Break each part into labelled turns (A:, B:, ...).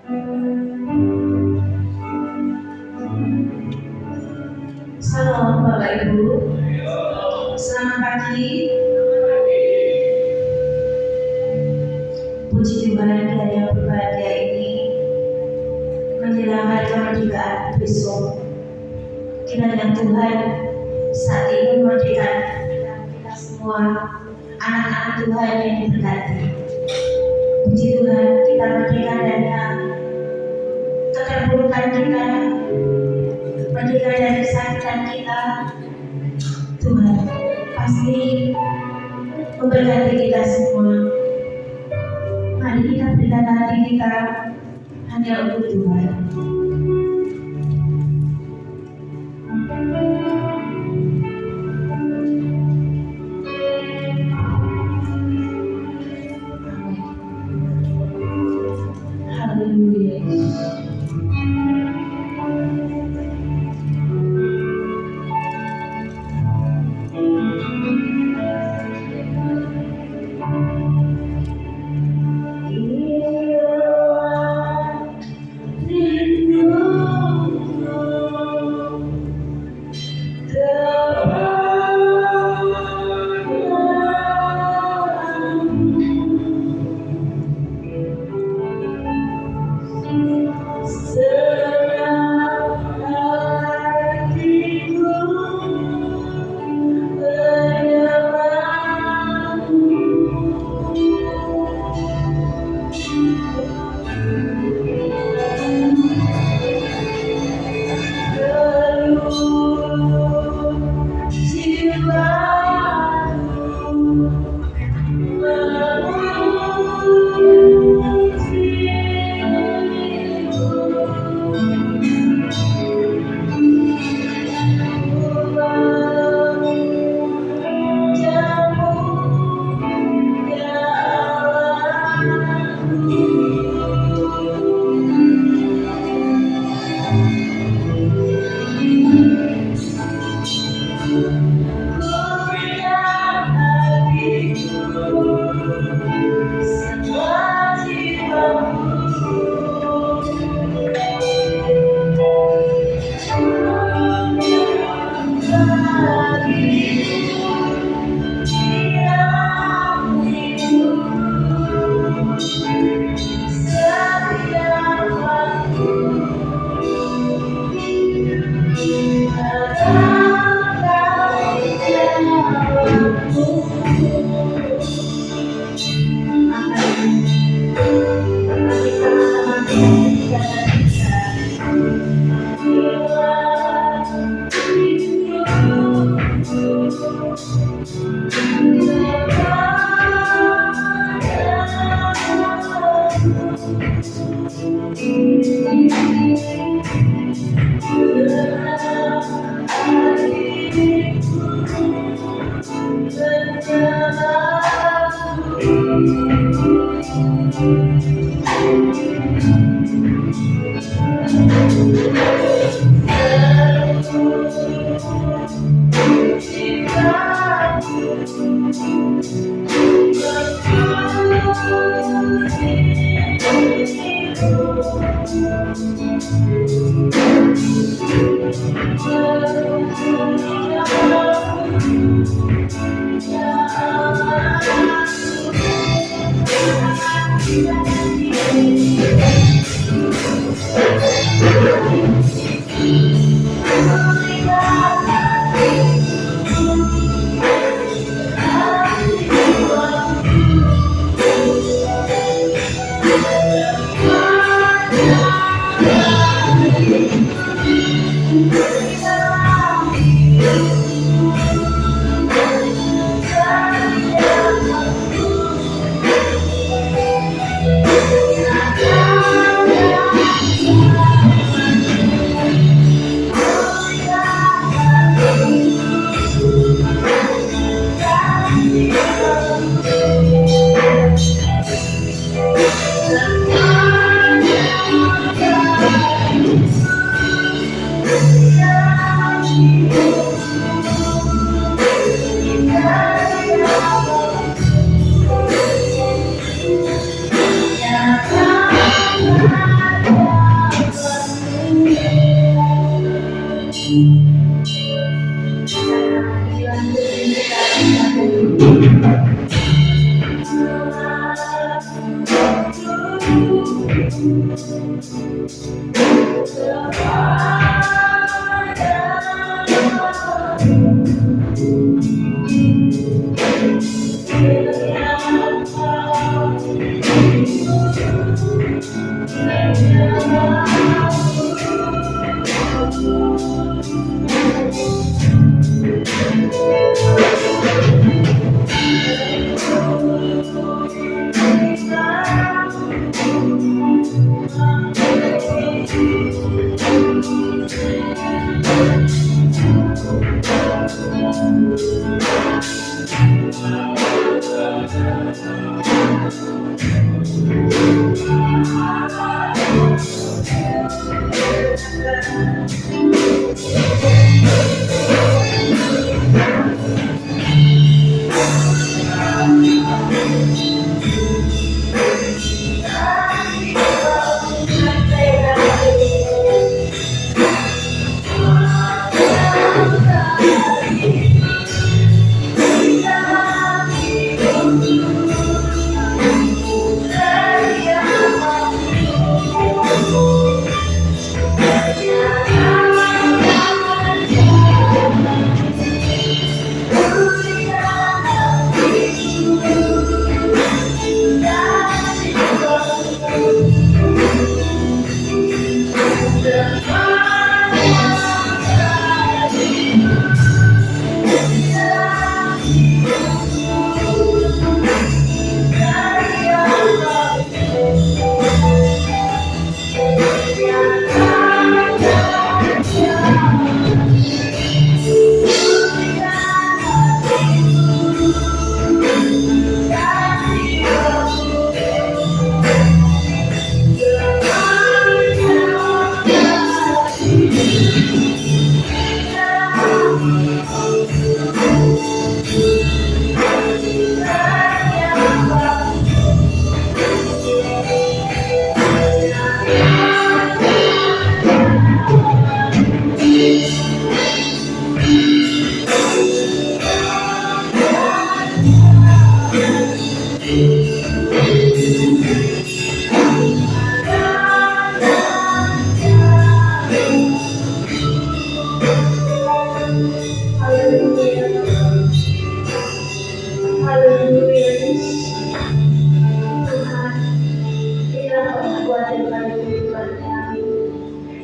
A: Salam Bapak Ibu, selamat pagi. Puji Tuhan di hari yang berbahagia ini menjelang hari kemerdekaan besok. Kiranya Tuhan saat ini memerdekakan kita semua, anak-anak Tuhan yang diberkati. Puji Tuhan, kita merdeka dari keterpurukan kita, merdeka dari kesakitan kita. Tuhan pasti memberkati kita semua. Mari kita berikan hati kita hanya untuk Tuhan. Haleluya.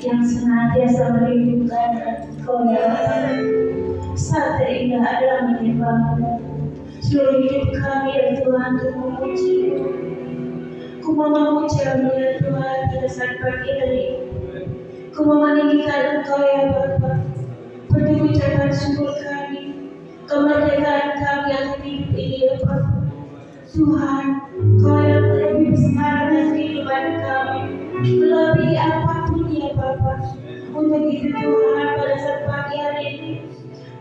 A: yang senantiasa merindukan Engkau ya Allah. Saat terindah adalah menyembah-Mu. Seluruh hidup kami ya Tuhan untuk memuji-Mu. Ku mau memuji-Mu ya Tuhan pada saat pagi hari ini. Ku mau meninggikan Engkau ya Bapa. Penuh ucapan syukur kami, kemerdekaan kami akan hidup ini ya Bapa. Tuhan, Kau yang lebih besar dari kehidupan kami, melebihi apapun ya Bapa. Untuk itu Tuhan pada saat pagi hari ini,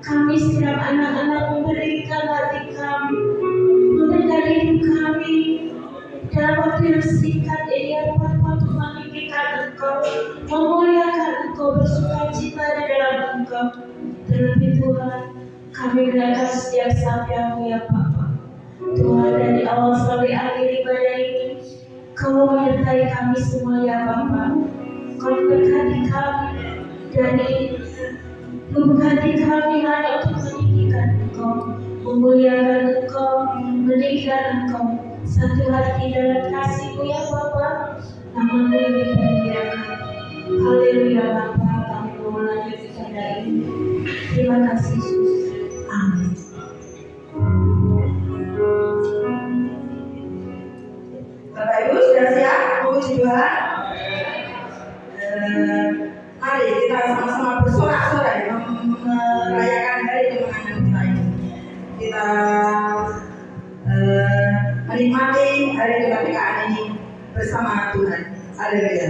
A: kami setiap anak-anak memberikan hati kami, memberikan hidup kami dalam waktu yang singkat ini ya Bapa, untuk meninggikan Engkau, memuliakan Engkau, bersuka cita di dalam Engkau. Terlebih Tuhan, kami menyerahkan setiap sapiamu ya Bapa. Tuhan, dari awal sampai akhir ibadah ini, Kau menyertai kami semua ya Bapa. Kau berkati kami dari lubuk hati kami hanya untuk meninggikan Engkau, memuliakan Engkau, meninggikan Engkau. Satu hati dalam kasih-Mu ya Bapa, nama-Mu yang dimuliakan. Haleluya Bapa, kami mau melanjutkan ibadah ini. Terima kasih Yesus. Amin.
B: Bapak Ibu sudah siap memuji Tuhan? Mari kita sama-sama bersorak-sorai merayakan hari kemenangan kita ini. Kita menikmati hari kemerdekaan ini bersama Tuhan. Haleluya.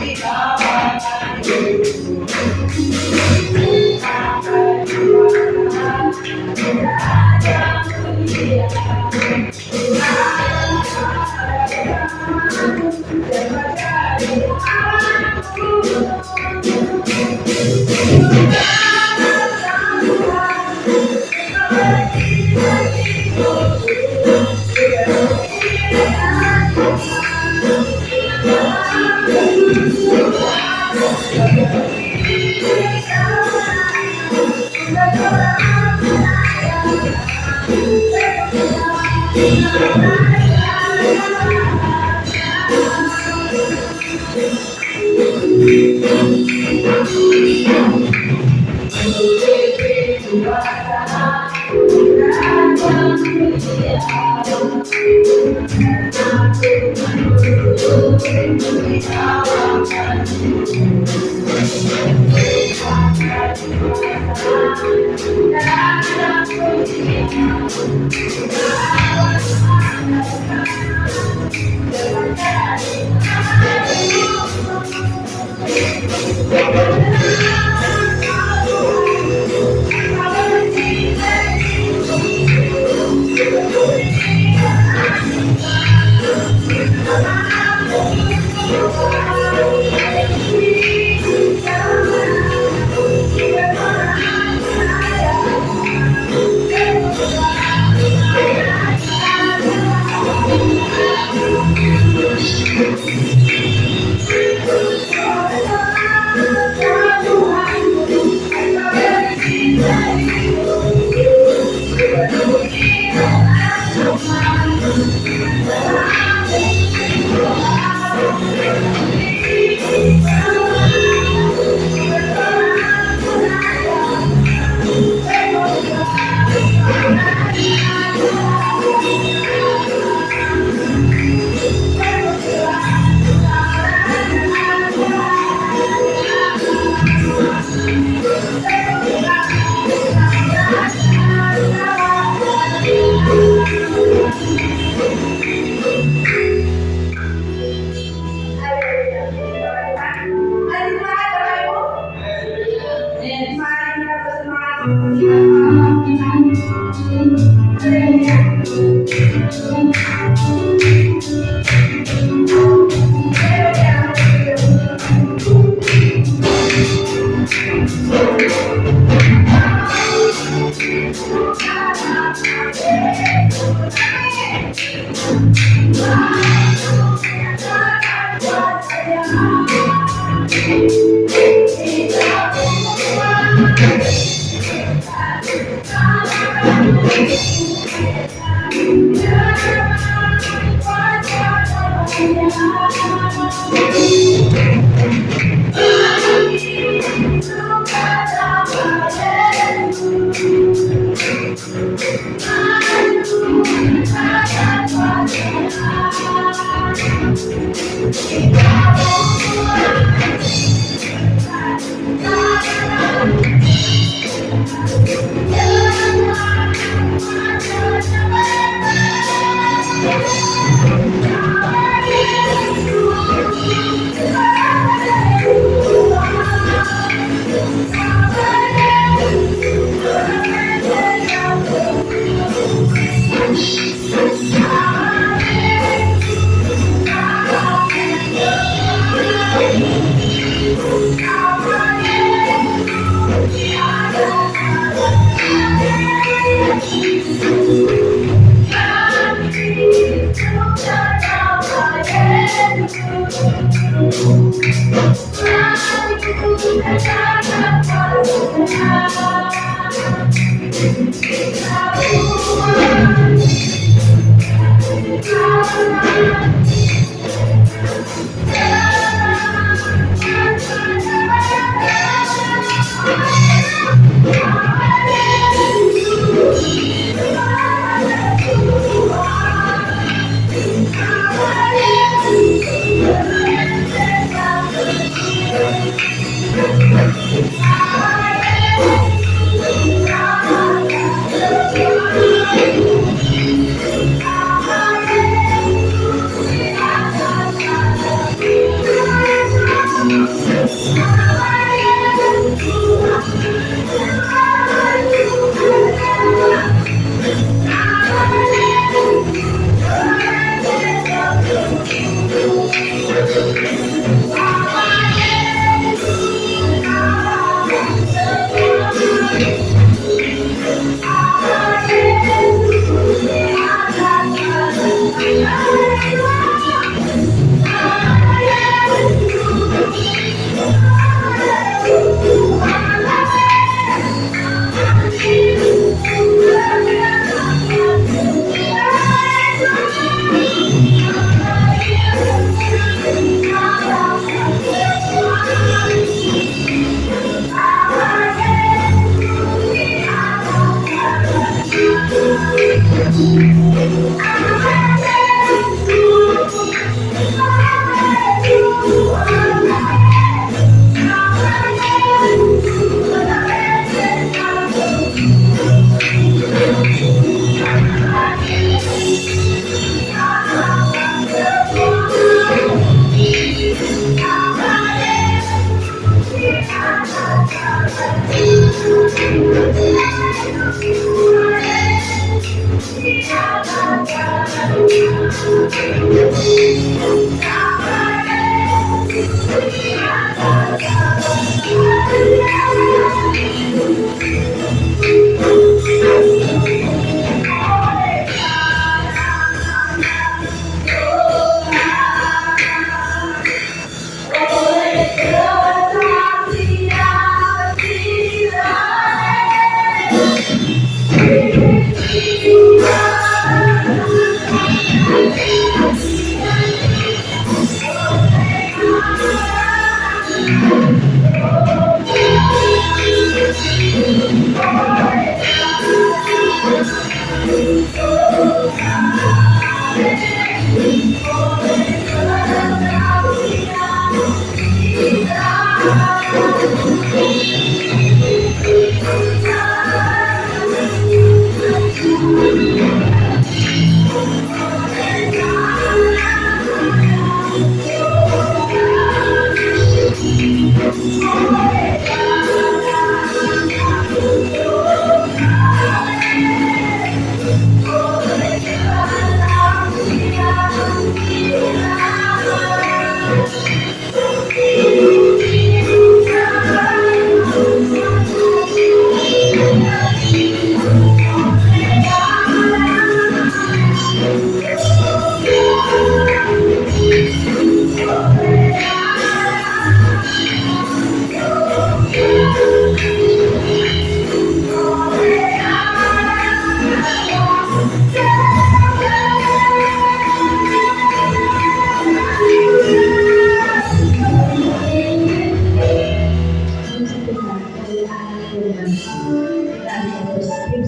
B: Kita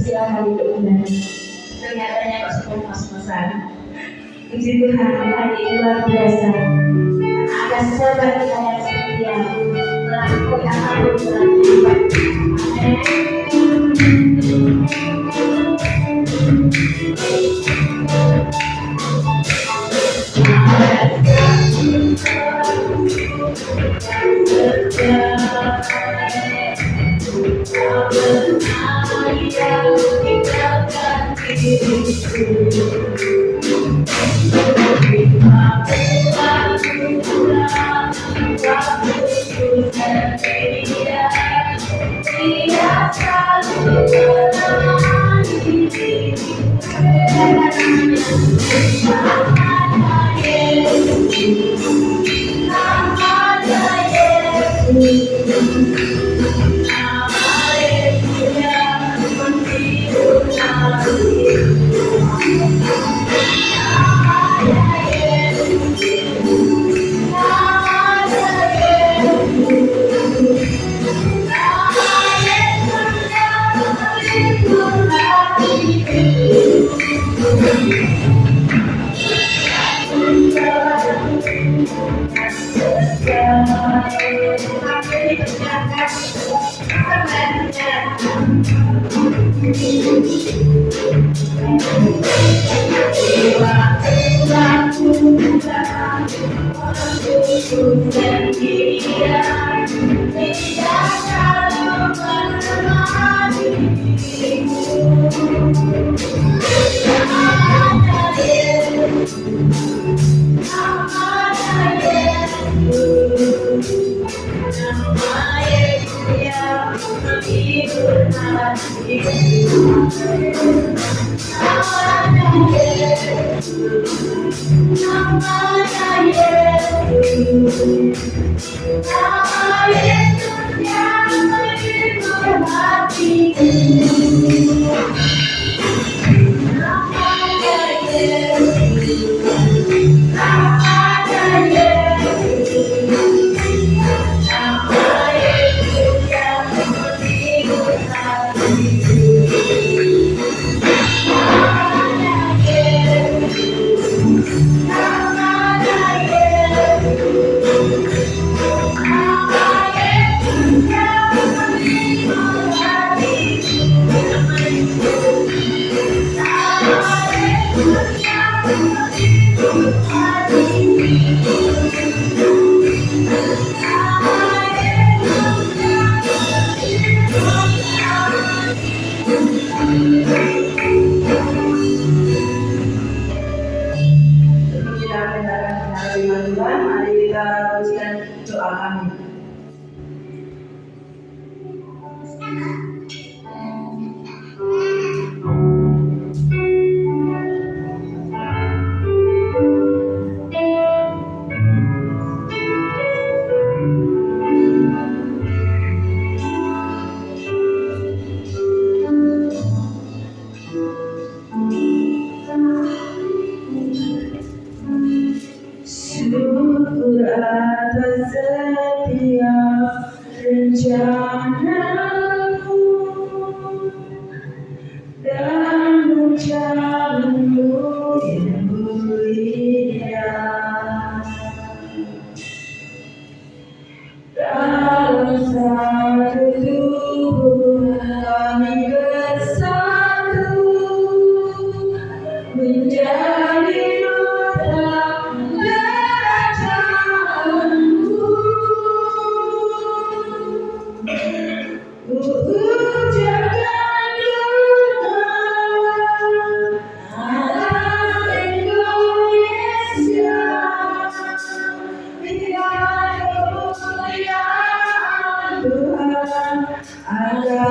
A: Silahkan duduk kembali. Kelihatannya kok sudah ngos-ngosan. Puji Tuhan, hari ini luar biasa. Ada sahabat kita yang setia melakukan apapun dalam kehidupan.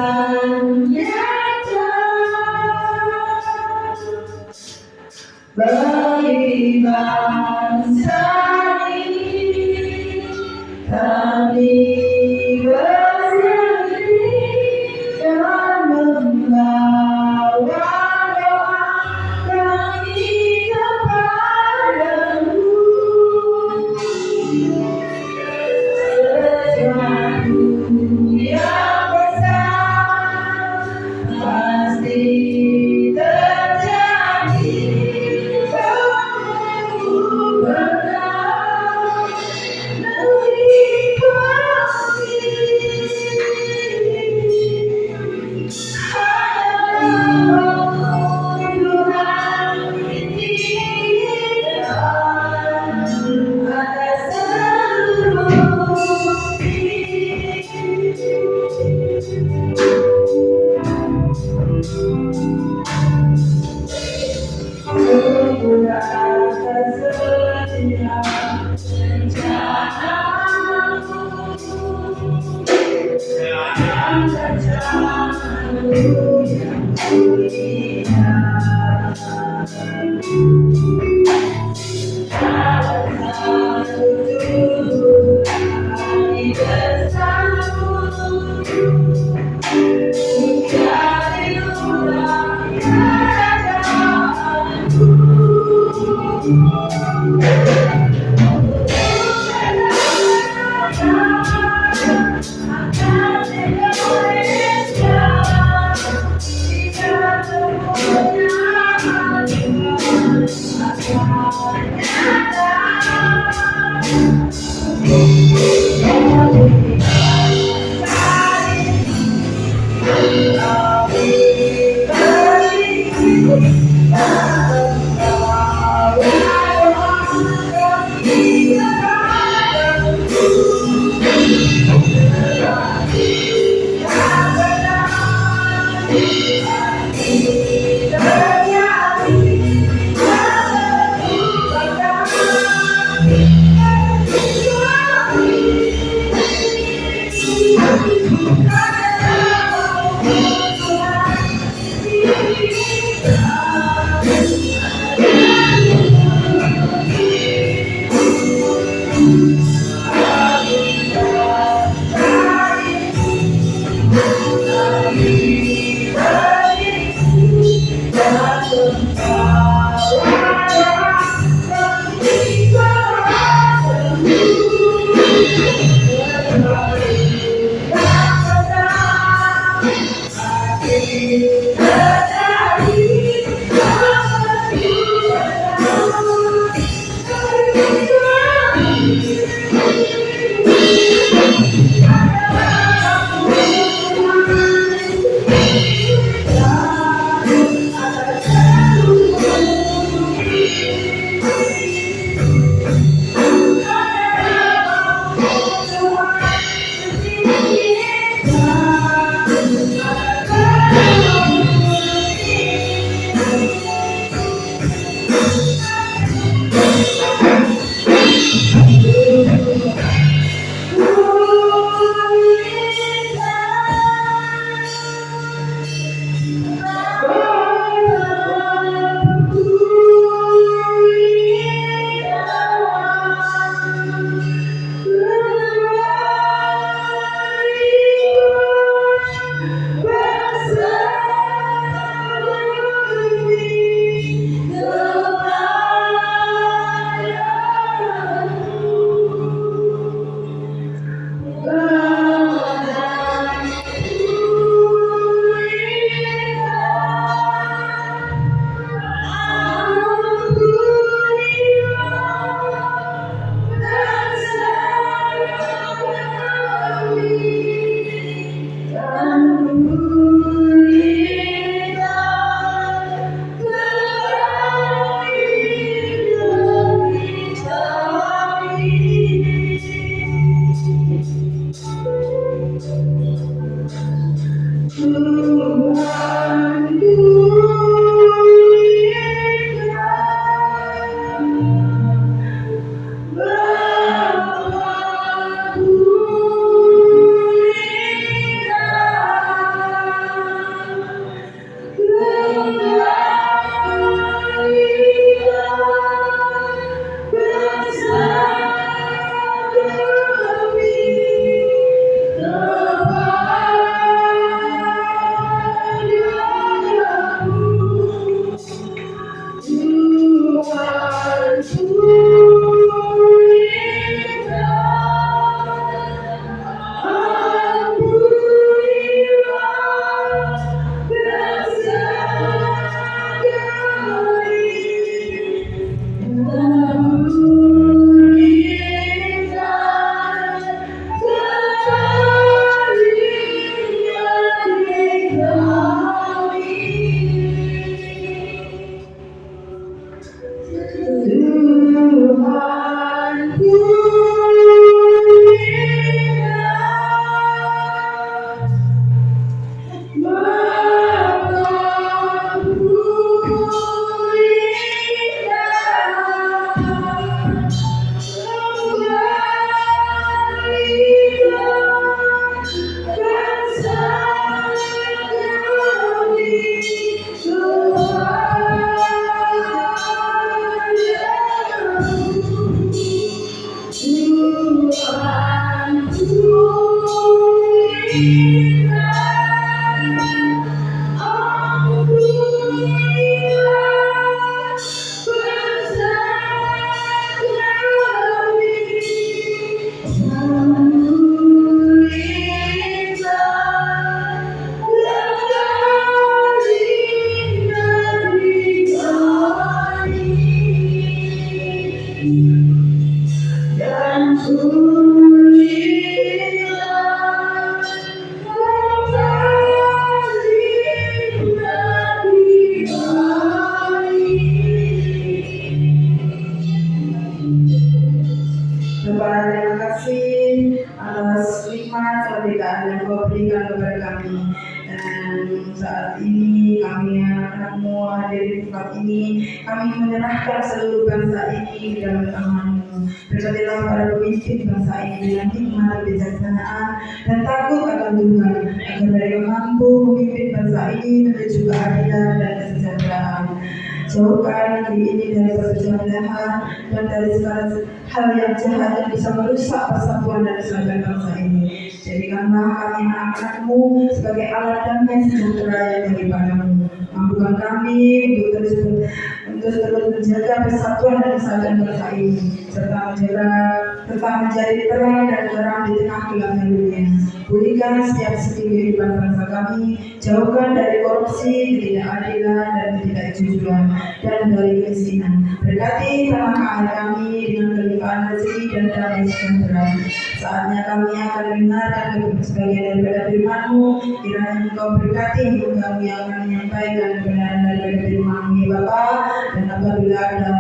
B: Tuhan nyata bagi bangsa ini, kami berdiri dan membawa doa kami kepadamu. Sesuatu yang besar pasti terjadi. Kamu benar bagi kami. saat ini kami anak-anakmu hadir di tempat ini, kami menyerahkan seluruh bangsa ini di dalam tangan-Mu. Berkatilah para pemimpin bangsa ini dengan hikmat, kebijaksanaan, dan takut akan Tuhan, agar mereka mampu memimpin bangsa ini menuju keadilan dan kesejahteraan. Jauhkan negeri ini dari perpecahan dan dari segala hal yang jahat yang bisa merusak persatuan dan kesatuan bangsa ini. Jadikanlah kami anak-anakmu sebagai alat damai sejahtera yang daripada-Mu. Mampukan kami untuk terus menjaga persatuan dan kesatuan bangsa ini, serta menjadi terang dan terang di tengah gelapnya dunia. Pulihkan setiap segi kehidupan bangsa kami, jauhkan dari korupsi, ketidakadilan, dan ketidakjujuran, dan dari kemiskinan. Berkati tanah air kami dengan kelimpahan rezeki dan damai sejahtera. Saatnya kami akan mendengarkan sebagian daripada firman-Mu. Kiranya Engkau berkati hidup kami yang akan menyampaikan kebenaran daripada firman-Mu, ya Bapa. Dan apabila ada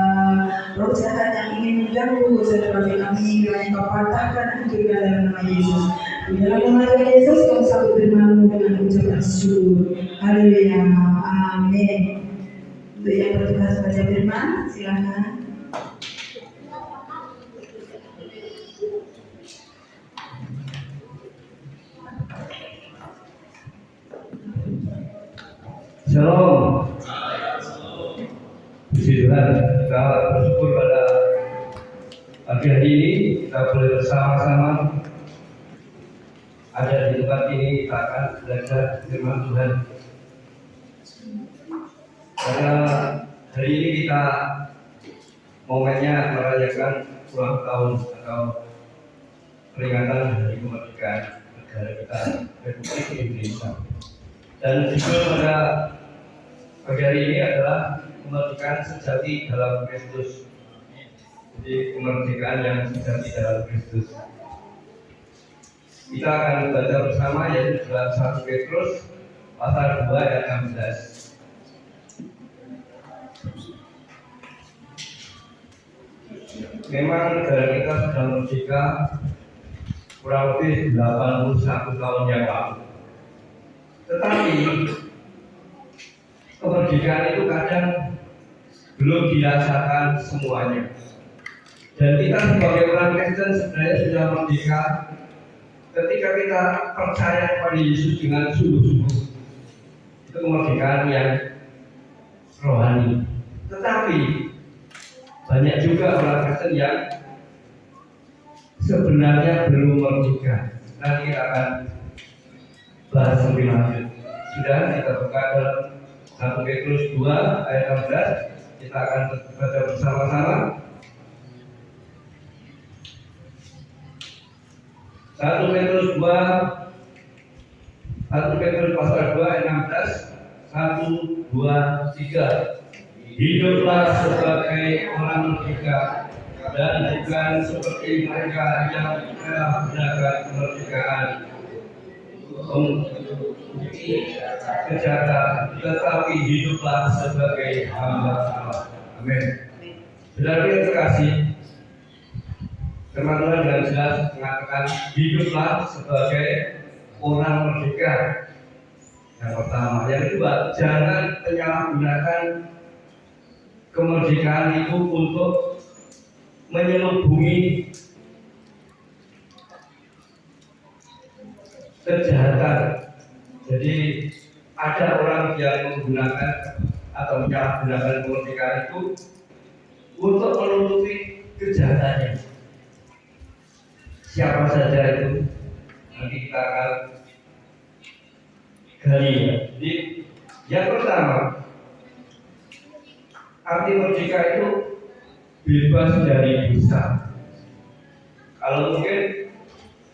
B: roh jahat yang ingin mengganggu konsentrasi kami, kiranya Engkau patahkan hancurkan dalam nama Yesus. Di dalam nama Tuhan Yesus kami sambut firman-Mu dengan ucapan syukur. Haleluya, amin. Untuk yang bertugas baca firman, silakan.
C: Shalom. Puji Tuhan, kita bersyukur pada pagi hari ini kita boleh bersama-sama ada di tempat ini. Kita akan belajar firman Tuhan. Pada hari ini kita momennya merayakan ulang tahun atau peringatan hari kemerdekaan negara kita Republik Indonesia. Dan judul pada pagi hari ini adalah kemerdekaan sejati dalam Kristus. Jadi kemerdekaan yang sejati dalam Kristus. Kita akan baca bersama yaitu dalam 1 Petrus pasal 2 ayat 16. Memang negara kita sudah merdeka kurang lebih 81 tahun yang lalu. Tetapi kemerdekaan itu kadang belum dirasakan semuanya. Dan kita sebagai orang Kristen sebenarnya sudah merdeka ketika kita percaya kepada Yesus dengan sungguh-sungguh. Itu kemerdekaan yang rohani. Tetapi banyak juga orang Kristen yang sebenarnya belum merdeka. Nanti kita akan bahas lebih lanjut. Sudah kita buka dalam 1 Petrus 2 ayat 16. Kita akan baca bersama-sama. 1 Petrus 2 1 Petrus pasal 2 ayat 16. 1, 2, 3. Hiduplah sebagai orang merdeka dan bukan seperti mereka yang telah mendapat kemerdekaan kejahatan, tetapi hiduplah sebagai hamba Allah. Amin. Saudara yang terkasih, firman Tuhan dengan jelas mengatakan hiduplah sebagai orang merdeka. Yang pertama, yang kedua, jangan menyalahgunakan kemerdekaan itu untuk menyelubungi kejahatan. Jadi ada orang yang menggunakan atau menyalahgunakan kemerdekaan itu untuk menutupi kejahatannya. Siapa saja itu? Nanti kita akan gali. Jadi yang pertama, arti merdeka itu bebas dari dosa. Kalau mungkin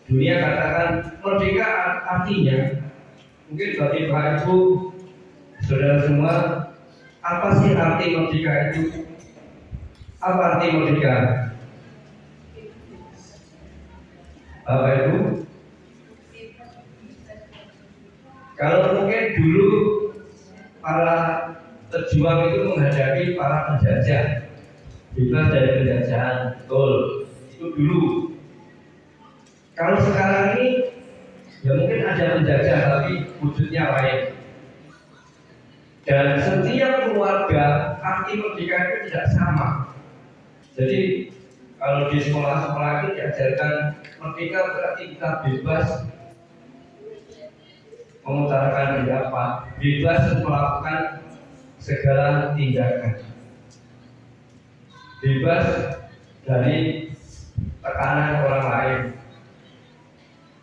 C: dunia katakan merdeka artinya, mungkin bagi Bapak Ibu, saudara semua, apa sih arti merdeka itu? Apa arti merdeka? Bapak Ibu, kalau mungkin dulu para pejuang itu menghadapi para penjajah, bebas dari penjajahan, betul, itu dulu. Kalau sekarang ini, ya mungkin ada penjajah tapi wujudnya lain. Dan setiap keluarga arti merdeka itu tidak sama. Jadi kalau di sekolah-sekolah itu diajarkan merdeka berarti kita bebas mengutarakan pendapat, bebas melakukan segala tindakan, bebas dari tekanan orang lain.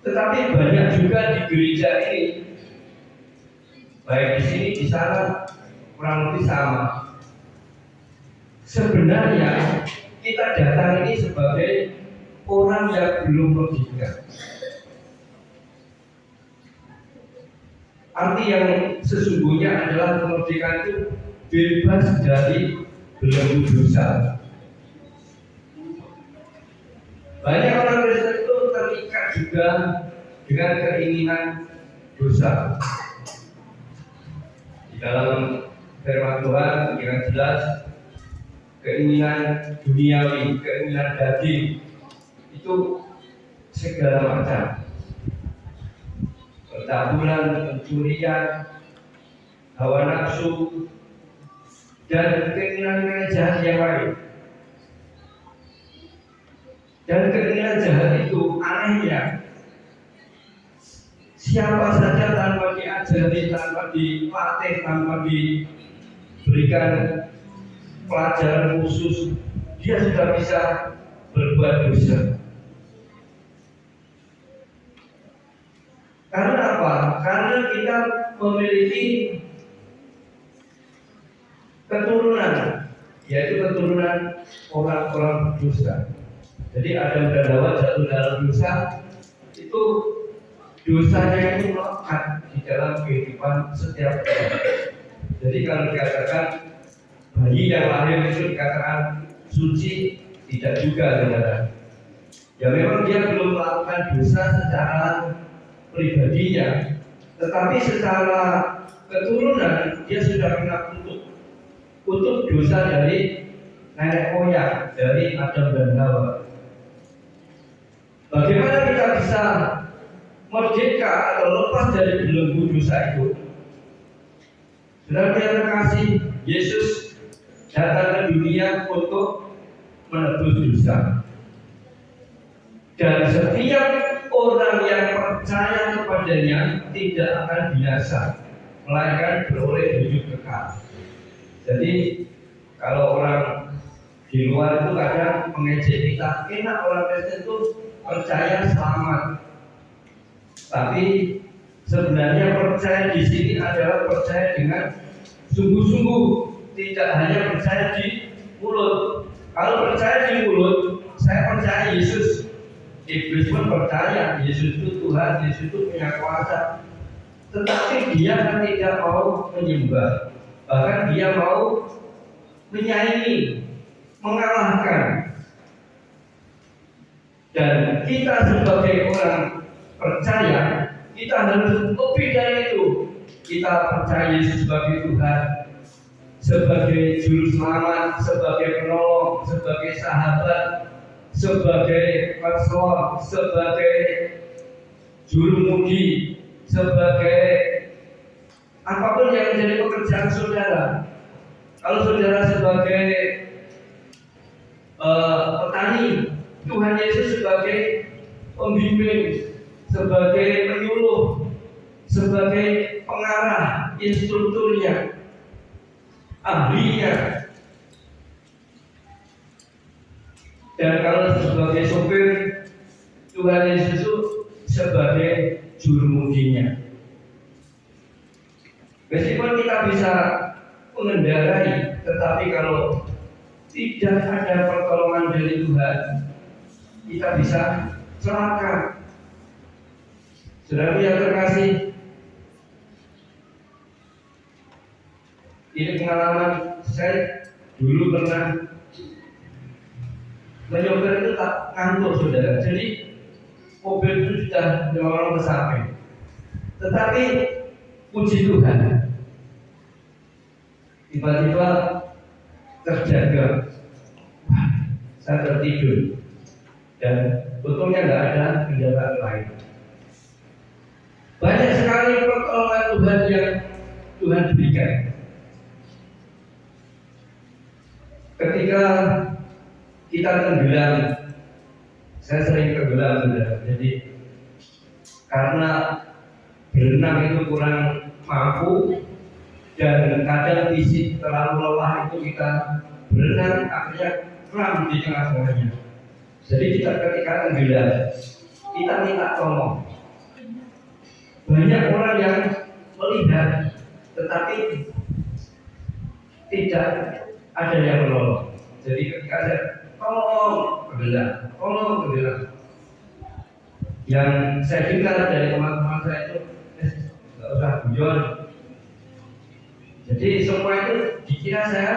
C: Tetapi banyak juga di gereja ini, baik di sini di sana kurang lebih sama. Sebenarnya kita datang ini sebagai orang yang belum merdeka. Arti yang sesungguhnya adalah kemerdekaan itu bebas dari belenggu dosa. Banyak orang Kristen itu terikat juga dengan keinginan dosa. Di dalam firman Tuhan dengan jelas keinginan duniawi, keinginan daging itu segala macam. Percabulan, pencurian, hawa nafsu, dan keinginan jahat yang lain. Dan keinginan jahat itu anehnya siapa saja tanpa diajari, tanpa dilatih, tanpa diberikan pelajaran khusus, dia sudah bisa berbuat dosa. Karena apa? Karena kita memiliki keturunan, yaitu keturunan orang-orang berdosa. Jadi Adam dan Hawa jatuh dalam dosa, itu dosanya itu melekat di dalam kehidupan setiap orang. Jadi kalau dikatakan bayi yang lahir itu dikatakan suci, tidak juga, saudara. Ya memang dia belum melakukan dosa secara pribadinya, tetapi secara keturunan dia sudah kena kutuk dosa dari nenek moyang, dari Adam dan Hawa. Bagaimana kita bisa merdeka atau lepas dari belenggu dosa itu? Saudara yang terkasih, Yesus datang ke dunia untuk menebus dosa. Dan setiap orang yang percaya kepadanya tidak akan binasa, melainkan beroleh hidup kekal. Jadi kalau orang di luar itu kadang mengejek kita, enak orang Kristen itu percaya selamat. Tapi sebenarnya percaya di sini adalah percaya dengan sungguh-sungguh, tidak hanya percaya di mulut. Kalau percaya di mulut, saya percaya Yesus. Iblis pun percaya Yesus itu Tuhan, Yesus itu punya kuasa. Tetapi dia kan tidak mau menyembah, bahkan dia mau menyaingi, mengalahkan. Dan kita sebagai orang percaya, kita harus lebih dari itu. Kita percaya Yesus sebagai Tuhan, sebagai juru selamat, sebagai penolong, sebagai sahabat, sebagai konselor, sebagai juru mudi, sebagai apapun yang menjadi pekerjaan saudara. Kalau saudara sebagai petani, Tuhan Yesus sebagai pembimbing, sebagai penyuluh, sebagai pengarah, instrukturnya, ahlinya. Dan kalau sebagai sopir, Tuhan Yesus itu sebagai juru mudinya. Meskipun kita bisa mengendarai, tetapi kalau tidak ada pertolongan dari Tuhan, kita bisa celaka. Saudara yang terkasih, ini pengalaman saya dulu pernah menyobar itu tak ngantuk, saudara. Jadi mobil itu sudah nyolong ke samping, tetapi puji Tuhan, tiba-tiba terjaga, saya tertidur dan untungnya nggak ada kendaraan lain. Banyak sekali pertolongan Tuhan yang Tuhan berikan. ketika kita tenggelam, saya sering tenggelam saudara. Jadi karena berenang itu kurang mampu dan kadang fisik terlalu lelah itu kita berenang akhirnya kram di tengah-tengahnya. Jadi kita ketika tenggelam kita minta tolong. Banyak orang yang melihat tetapi tidak ada yang menolong. Jadi ketika saya tolong tenggelam. Yang saya dengar dari teman-teman saya itu nggak usah guyon. Jadi semua itu dikira saya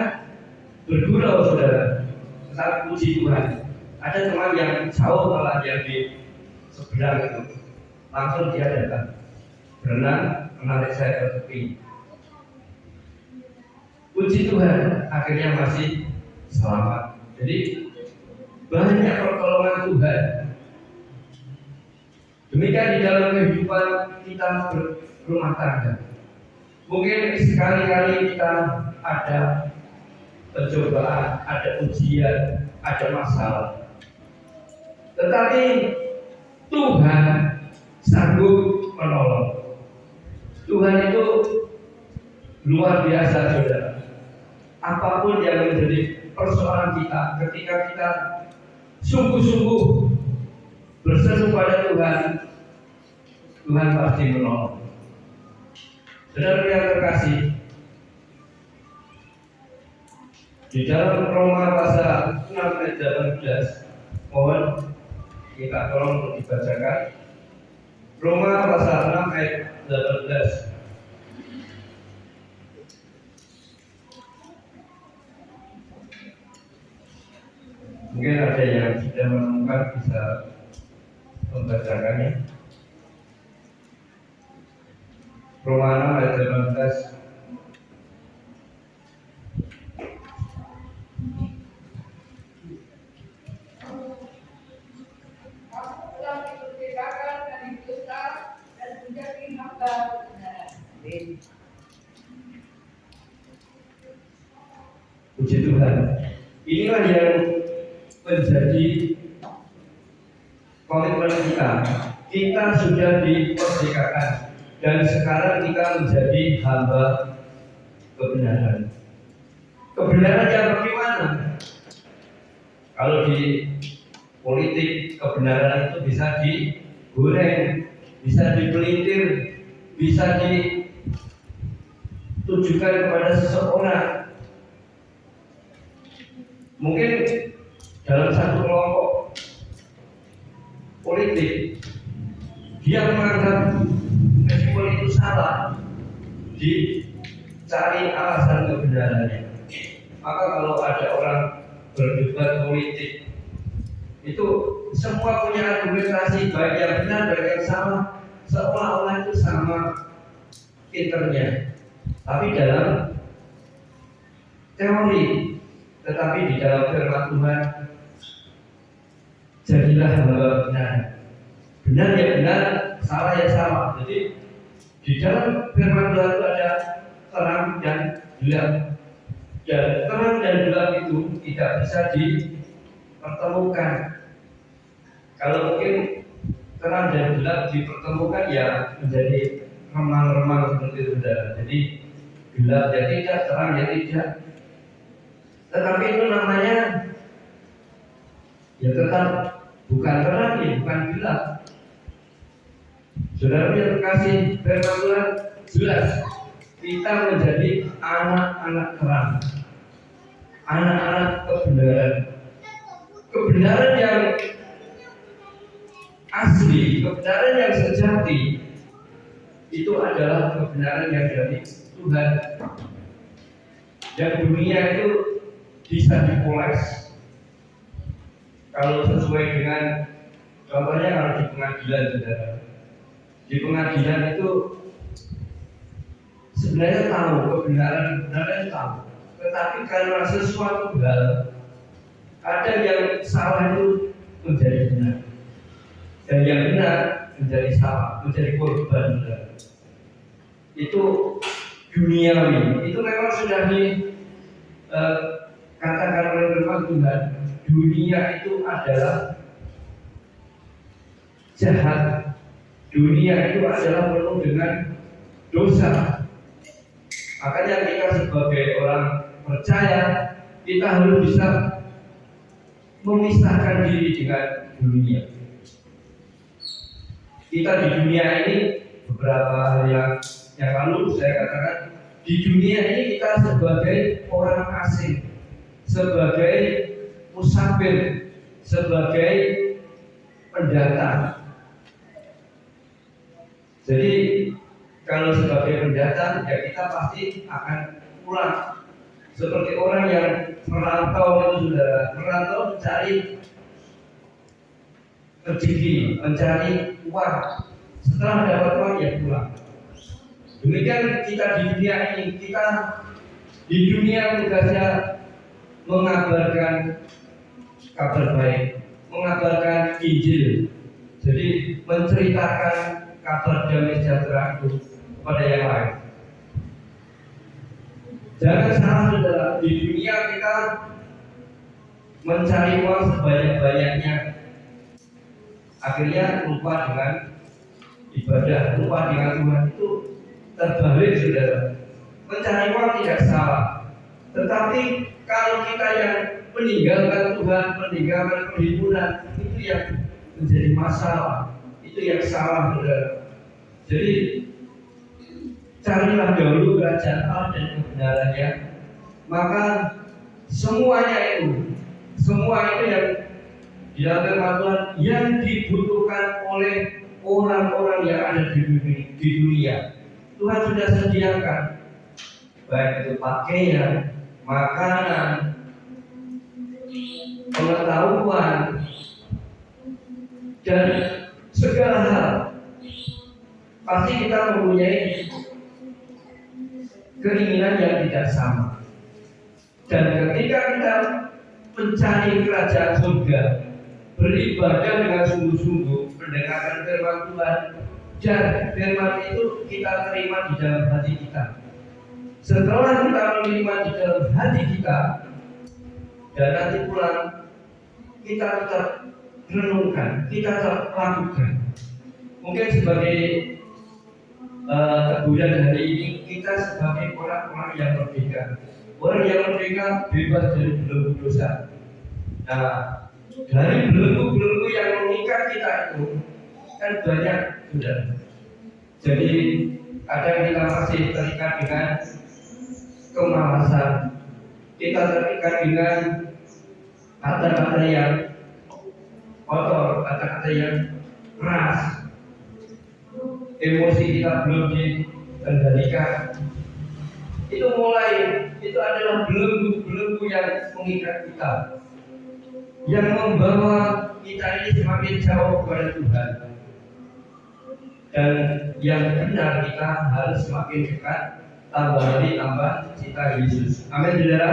C: bergurau saudara. Tetapi puji Tuhan, ada teman yang jauh malah yang di seberang itu, langsung dia datang berenang menarik saya ke tepi. Puji Tuhan, akhirnya masih selamat. Jadi banyak pertolongan Tuhan. Demikian di dalam kehidupan kita berumah tangga. Mungkin sekali-kali kita ada pencobaan, ada ujian, ada masalah. Tetapi Tuhan sanggup menolong. Tuhan itu luar biasa saudara. Apapun yang menjadi persoalan kita, ketika kita sungguh-sungguh berseru pada Tuhan, Tuhan pasti menolong. Saudara yang terkasih, di dalam Roma pasal 6 ayat 18, mohon kita tolong untuk dibacakan. Roma pasal 6 ayat 18. Mungkin ada yang sudah menemukan bisa membacakannya. Roma 6 ayat 18. Puji Tuhan. Inilah yang menjadi komitmen kita. Kita sudah dimerdekakan dan sekarang kita menjadi hamba kebenaran. Kebenaran yang bagaimana? Kalau di politik kebenaran itu bisa digoreng, bisa dipelintir, bisa ditujukan kepada seseorang. Mungkin dalam satu kelompok politik dia menganggap meskipun itu salah, dicari alasan kebenarannya. Maka kalau ada orang berdebat politik itu semua punya argumentasi baik yang benar baik yang salah, seolah-olah itu sama pinternya. Tapi dalam teori, tetapi di dalam firman Tuhan, jadilah hamba benar. Benar ya benar, salah ya salah. Jadi di dalam firman Tuhan itu ada terang dan gelap. Dan terang dan gelap itu tidak bisa dipertemukan. Kalau mungkin terang dan gelap dipertemukan ya menjadi remang-remang seperti itu saudara. Jadi gelap ya tidak, terang ya tidak. Tetapi itu namanya ya tetap bukan terang ya, bukan gelap. Saudara yang terkasih, firman Tuhan jelas kita menjadi anak-anak terang, anak-anak kebenaran. Kebenaran yang asli, kebenaran yang sejati itu adalah kebenaran yang dari Tuhan. Dan dunia itu bisa dipoles. Kalau sesuai dengan contohnya kalau di pengadilan saudara. Di pengadilan itu sebenarnya tahu kebenaran tahu. Tetapi karena sesuatu hal ada yang salah itu menjadi benar. Dan yang benar menjadi salah, menjadi korban saudara. Itu duniawi. Itu memang sudah katakan oleh firman Tuhan, dunia itu adalah jahat. Dunia itu adalah penuh dengan dosa. Makanya kita sebagai orang percaya, kita harus bisa memisahkan diri dengan dunia. Kita di dunia ini, beberapa hari yang lalu saya katakan, di dunia ini kita sebagai orang asing, sebagai musafir, sebagai pendatang. Jadi kalau sebagai pendatang, ya kita pasti akan pulang. Seperti orang yang merantau itu saudara, merantau mencari rezeki, mencari uang. Setelah dapat uang ya pulang. Demikian kita di dunia ini, kita di dunia tugasnya mengabarkan kabar baik, mengabarkan Injil. Jadi menceritakan kabar damai sejahtera itu kepada yang lain. Jangan salah saudara, di dunia kita mencari uang sebanyak-banyaknya, akhirnya lupa dengan ibadah, lupa dengan Tuhan. Itu terbalik saudara. Mencari uang tidak salah, tetapi kalau kita yang meninggalkan Tuhan, meninggalkan perhimpunan, itu yang menjadi masalah, itu yang salah saudara. Jadi carilah dahulu kerajaan Allah dan kebenarannya, maka semua itu yang di dalam firman Tuhan yang dibutuhkan oleh orang-orang yang ada di dunia, Tuhan sudah sediakan, baik itu pakaian, makanan, pengetahuan, dan segala hal. Pasti kita mempunyai keinginan yang tidak sama. Dan ketika kita mencari kerajaan surga, beribadah dengan sungguh-sungguh, mendengarkan firman Tuhan, dan firman itu kita terima di dalam hati kita. Setelah kita menerima di dalam hati kita, dan nanti pulang, kita tetap renungkan, kita tetap lakukan. Mungkin sebagai teguran hari ini, kita sebagai orang-orang yang merdeka. Orang yang merdeka bebas dari belenggu dosa. Nah, dari belenggu-belenggu yang mengikat kita itu kan banyak sudah. Jadi kadang kita masih terikat dengan kemalasan, kita terikat dengan kata-kata yang kotor, kata-kata yang keras. Emosi kita belum dikendalikan. Itu adalah belenggu-belenggu yang mengikat kita, yang membawa kita ini semakin jauh kepada Tuhan. Dan yang benar kita harus semakin dekat, tambah hari tambah cinta Yesus. Amin saudara.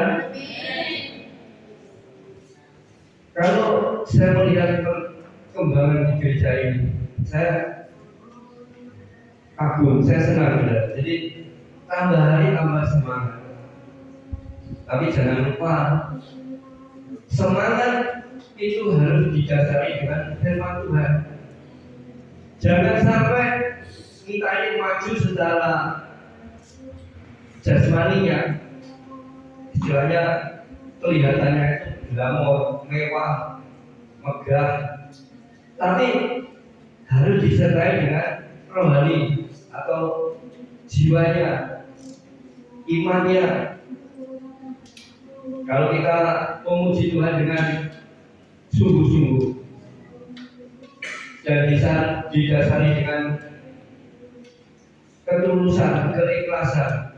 C: Kalau saya melihat perkembangan di gereja ini, saya kagum, saya senang saudara. Jadi tambah hari tambah semangat. Tapi jangan lupa, semangat itu harus didasari dengan firman Tuhan. Jangan sampai kita ini maju secara jasmaninya, istilahnya kelihatannya itu glamor, mewah, megah, tapi harus disertai dengan rohani atau jiwanya, imannya. Kalau kita memuji Tuhan dengan sungguh-sungguh dan bisa didasari dengan ketulusan, keikhlasan,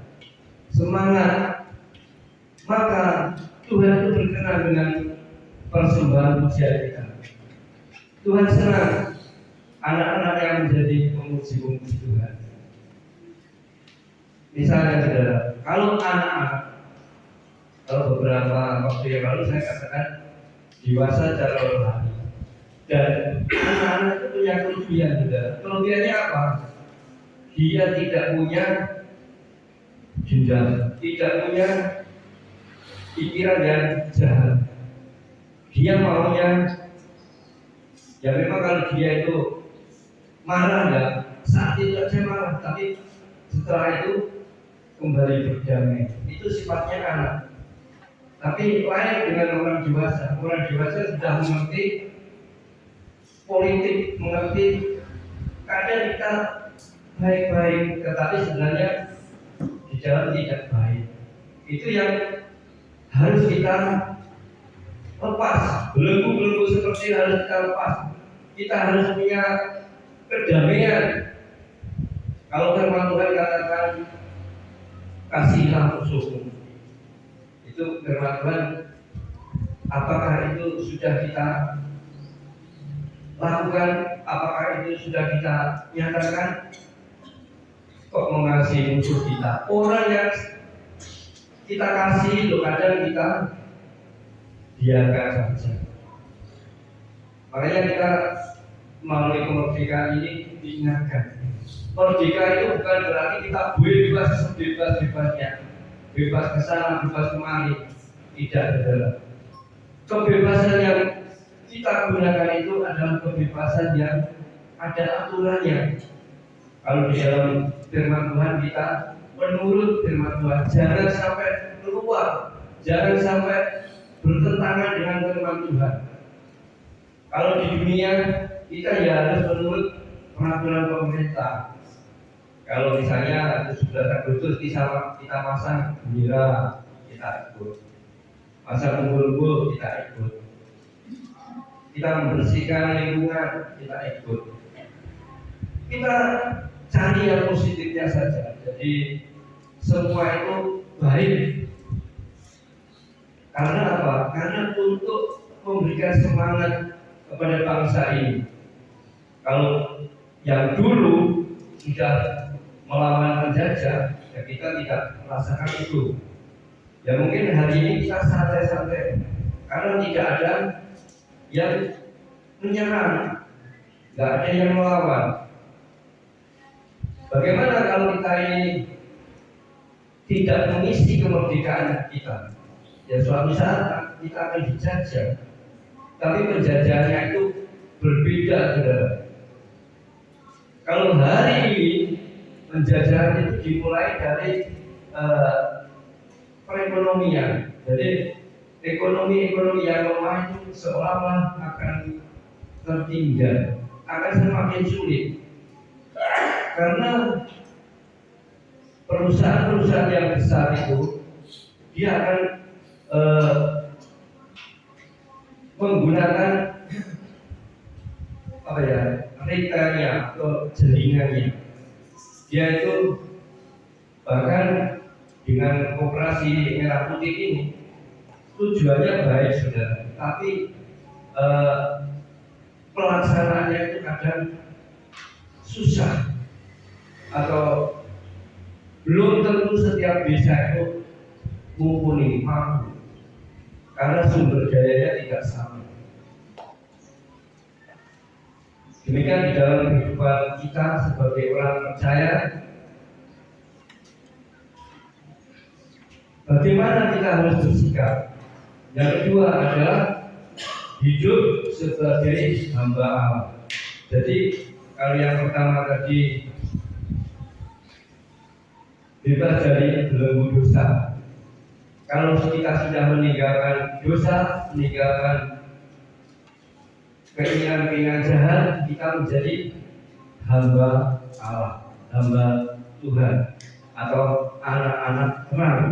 C: semangat, maka Tuhan itu berkenan dengan persembahan pujian kita. Tuhan senang anak-anak yang menjadi pemuji-pemuji Tuhan. Misalnya saudara, kalau anak-anak, kalau beberapa waktu yang lalu saya katakan dewasa secara rohani, dan anak-anak itu punya kelebihan saudara. Kelebihannya apa? Dia tidak punya dendam, tidak punya pikiran yang jahat. Dia maunya ya memang kalau dia itu marah ya saat itu aja marah, tapi setelah itu kembali berdamai. Itu sifatnya anak. Tapi lain dengan orang dewasa. Orang dewasa sudah mengerti politik, mengerti kadang kita baik-baik, tetapi sebenarnya di dalam tidak baik. Itu yang harus kita lepas. Belenggu-belenggu seperti harus kita lepas. Kita harus punya kedamaian. Kalau firman Tuhan katakan kasihlah musuhmu, itu firman Tuhan. Apakah itu sudah kita lakukan? Apakah itu sudah kita nyatakan? Kok mengasihi musuh kita? Orang yang kita kasih, loh kadang kita biarkan saja. Makanya kita melalui kemerdekaan ini diingatkan. Merdeka itu bukan berarti kita bebas sebebas-bebasnya, bebas ke sana, bebas kemari. Tidak, saudara. Kebebasan yang kita gunakan itu adalah kebebasan yang ada aturannya. Kalau di dalam firman Tuhan kita menurut firman Tuhan, jangan sampai keluar, jangan sampai bertentangan dengan firman Tuhan. Kalau di dunia kita ya harus menurut peraturan pemerintah. Kalau misalnya 17 Agustus kita pasang bendera, kita ikut. Pasang umbul-umbul, kita ikut. Kita membersihkan lingkungan, kita ikut. Kita cari yang positifnya saja. Jadi semua itu baik. Karena apa? Karena untuk memberikan semangat kepada bangsa ini. Kalau yang dulu sudah melawan penjajah, ya kita tidak merasakan itu. Ya mungkin hari ini kita santai-santai karena tidak ada yang menyerang, tidak ada yang melawan. Bagaimana kalau kita ini tidak mengisi kemerdekaan kita? Ya suatu saat kita akan dijajah. Tapi penjajahannya itu berbeda, saudara. Kalau hari ini penjajahan itu dimulai dari perekonomian. Jadi ekonomi yang lemah itu seolah-olah akan tertinggal, akan semakin sulit. Karena perusahaan-perusahaan yang besar itu dia akan menggunakan retailnya atau jaringannya. Dia itu bahkan dengan operasi merah putih ini tujuannya baik, saudara, tapi pelaksanaannya itu kadang susah atau belum tentu setiap desa itu mumpuni, mampu, karena sumber dayanya tidak sama. Demikian di dalam kehidupan kita sebagai orang percaya. Bagaimana kita harus bersikap? Yang kedua adalah hidup sebagai hamba Allah. Jadi kalau yang pertama tadi bebas dari belenggu dosa. Kalau kita sudah meninggalkan dosa, meninggalkan keinginan-keinginan jahat, kita menjadi hamba Allah, hamba Tuhan, atau anak-anak terang.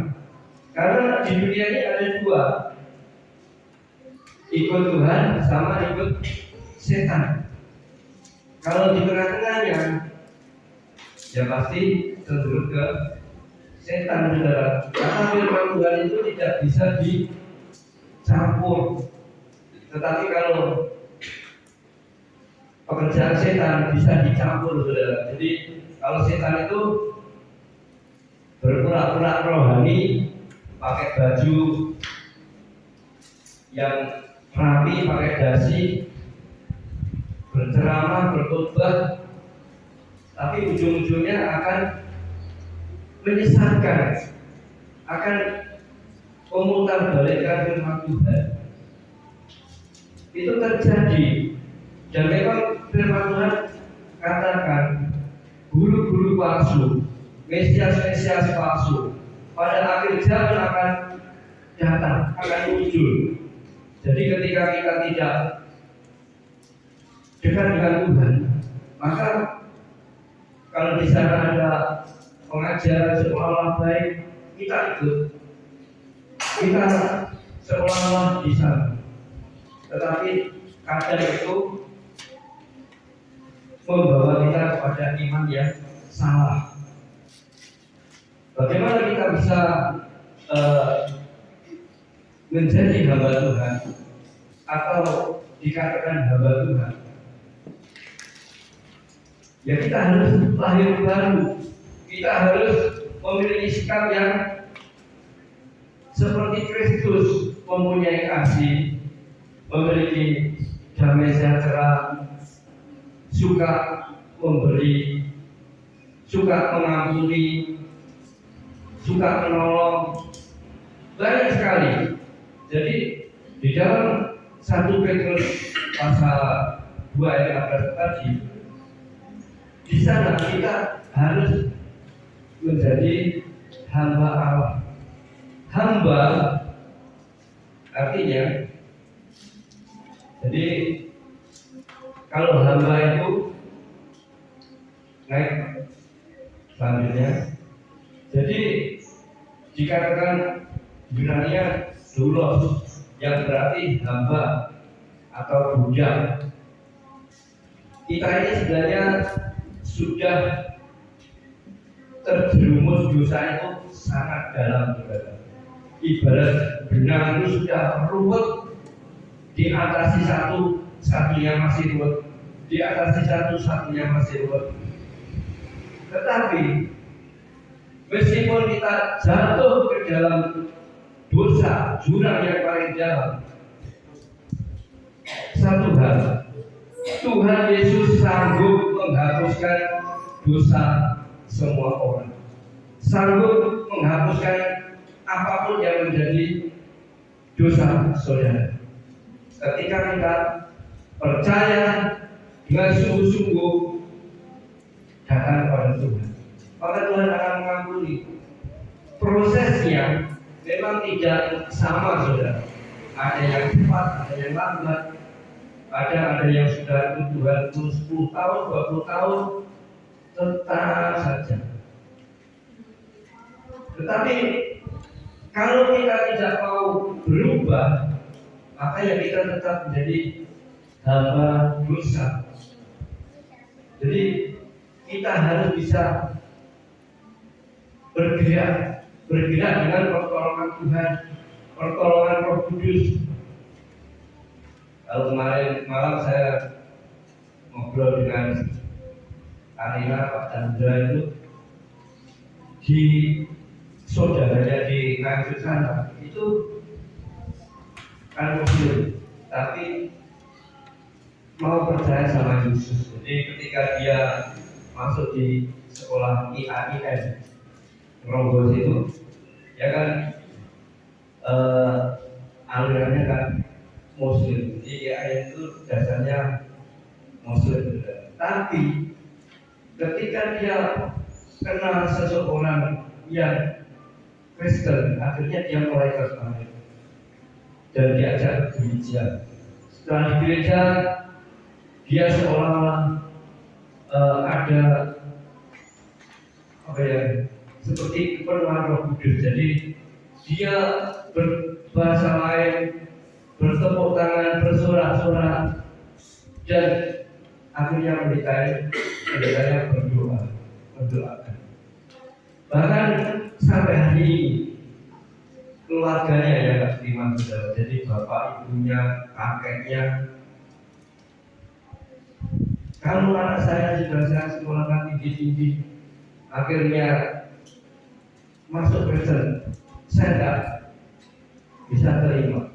C: Karena di dunia ini ada dua, ikut Tuhan sama ikut setan. Kalau di tengah-tengahnya, ya pasti cenderung ke setan, saudara. Karena firman Tuhan itu tidak bisa dicampur. Tetapi kalau pekerjaan setan bisa dicampur, saudara. Jadi kalau setan itu berpura-pura rohani, pakai baju yang rapi, pakai dasi, berceramah, berkhotbah, tapi ujung-ujungnya akan menyesatkan, akan memutarbalikkan firman Tuhan itu terjadi. Dan memang firman Tuhan katakan guru-guru palsu, mesias-mesias palsu pada akhir zaman akan datang, akan muncul. Jadi ketika kita tidak dekat dengan Tuhan, maka kalau di sana ada pengajaran seolah-olah baik, kita ikut, kita seolah-olah di sana. Tetapi kadang itu membawa kita kepada iman yang salah. Bagaimana kita bisa menjadi hamba Tuhan atau dikatakan hamba Tuhan? Ya kita harus lahir baru. Kita harus memiliki sikap yang seperti Kristus, mempunyai kasih, memiliki damai sejahtera, suka memberi, suka mengampuni, suka menolong, banyak sekali. Jadi di dalam 1 Petrus pasal 2 ayat 18 tadi, di sana kita harus menjadi hamba Allah. Hamba artinya, jadi kalau hamba itu naik selanjutnya, jadi dikatakan Yunani doulos, yang berarti hamba atau budak. Kita ini sebenarnya sudah terjerumus dosa itu sangat dalam. Ibarat benang itu sudah ruwet, diatasi satu, satunya masih ruwet, diatasi satu, satunya masih ruwet. Tetapi meskipun kita jatuh ke dalam dosa, jurang yang paling dalam, satu hal, Tuhan Yesus sanggup menghapuskan dosa semua orang, sanggup menghapuskan apapun yang menjadi dosa saudara. Ketika kita percaya dengan sungguh-sungguh datang kepada Tuhan, maka Tuhan akan mengampuni. Prosesnya memang tidak sama saudara. Ada yang cepat, ada yang lambat, ada yang sudah Tuhan 10 tahun, 20 tahun, tetap saja. Tetapi kalau kita tidak mau berubah, maka ya kita tetap menjadi hamba dosa. Jadi kita harus bisa bergerak dengan pertolongan Tuhan, pertolongan Roh Kudus. Kalau kemarin malam saya ngobrol dengan Arina, Pak Chandra itu di saudaranya di Nganjuk sana, itu kan Muslim, tapi mau percaya sama Yesus. Jadi ketika dia masuk di sekolah IAIN Ronggos itu, ya kan alirannya kan Muslim. Jadi IAIN itu dasarnya Muslim. Tapi ketika dia kenal seseorang yang Kristen, akhirnya dia mulai tertarik dan diajak ke gereja. Setelah di gereja, dia seolah-olah ada seperti kepenuhan Roh Kudus. Jadi dia berbahasa lain, bertepuk tangan, bersorak-sorak, dan akhirnya mendetanya mendoakan. Bahkan sampai hari ini keluarganya yang tak terima saudara. Jadi bapak, ibunya, kakeknya, kalau anak saya sudah saya sekolahkan tinggi-tinggi, akhirnya masuk Kristen, saya tidak bisa terima.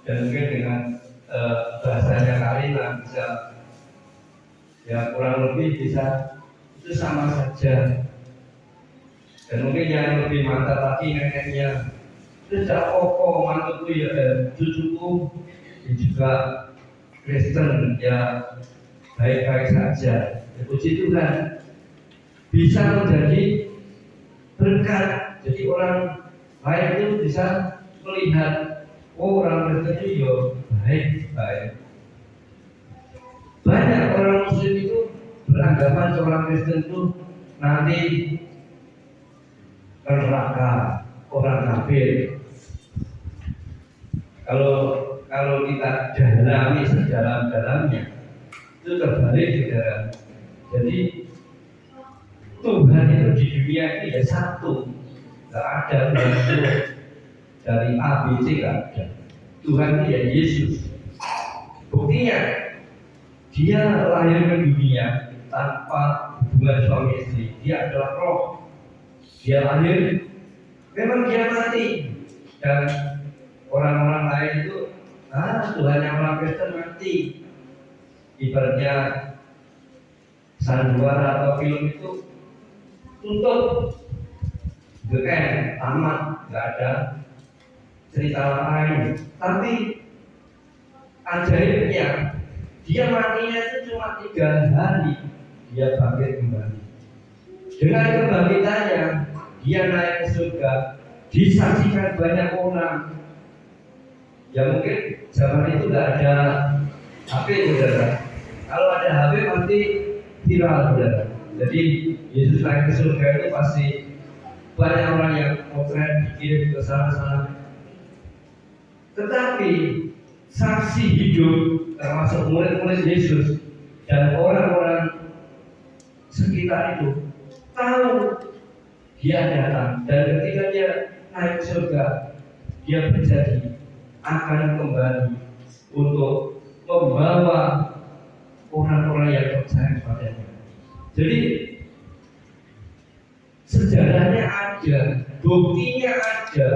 C: Dan mungkin dengan bahasanya Karina bisa, ya kurang lebih bisa, itu sama saja. Dan mungkin yang lebih mantap lagi neneknya, sejak koko mantuku ya cucuku ya juga Kristen ya baik-baik saja. Ya, puji Tuhan bisa menjadi berkat. Jadi orang lain itu bisa melihat orang Kristen itu ya baik-baik. Banyak orang Muslim itu beranggapan seorang Kristen itu nanti neraka, orang kafir. Kalau kita dalami sedalam-dalamnya itu terbalik, saudara. Jadi Tuhan itu di dunia ini ya satu, nggak ada bentuk dari A, B, C, nggak ada. Tuhan itu ya Yesus. Buktinya dia lahir ke dunia tanpa hubungan suami istri. Dia adalah roh. Dia lahir, memang dia mati. Dan orang-orang lain itu, Tuhan yang orang Kristen mati. Ibaratnya sandiwara atau film itu tutup, bukan tamat, nggak ada cerita lain. Tapi ajaibnya, dia matinya itu cuma 3 hari, dia bangkit kembali. Dengan kebangkitannya, dia naik ke surga, disaksikan banyak orang. Ya mungkin zaman itu nggak ada HP, saudara. Kalau ada HP pasti viral, saudara. Jadi Yesus naik ke surga itu pasti banyak orang yang potret dikirim ke sana-sana. Tetapi saksi hidup termasuk murid-murid Yesus dan orang-orang sekitar itu tahu dia datang, dan ketika dia naik ke surga, dia berjanji akan kembali untuk membawa orang-orang yang percaya kepadanya. Jadi sejarahnya ada, buktinya ada.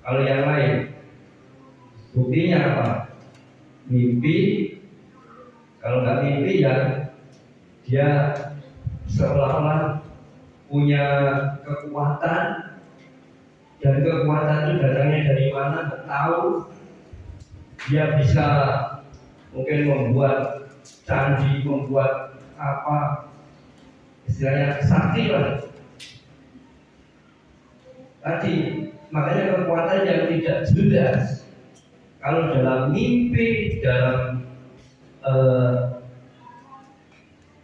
C: Kalau yang lain, buktinya apa? Mimpi. Kalau nggak mimpi ya dia seolah-olah punya kekuatan, dan kekuatan itu datangnya dari mana nggak tahu. Dia bisa mungkin membuat candi, membuat apa istilahnya sakti lah. Tadi makanya kekuatan yang tidak jelas. Kalau dalam mimpi, dalam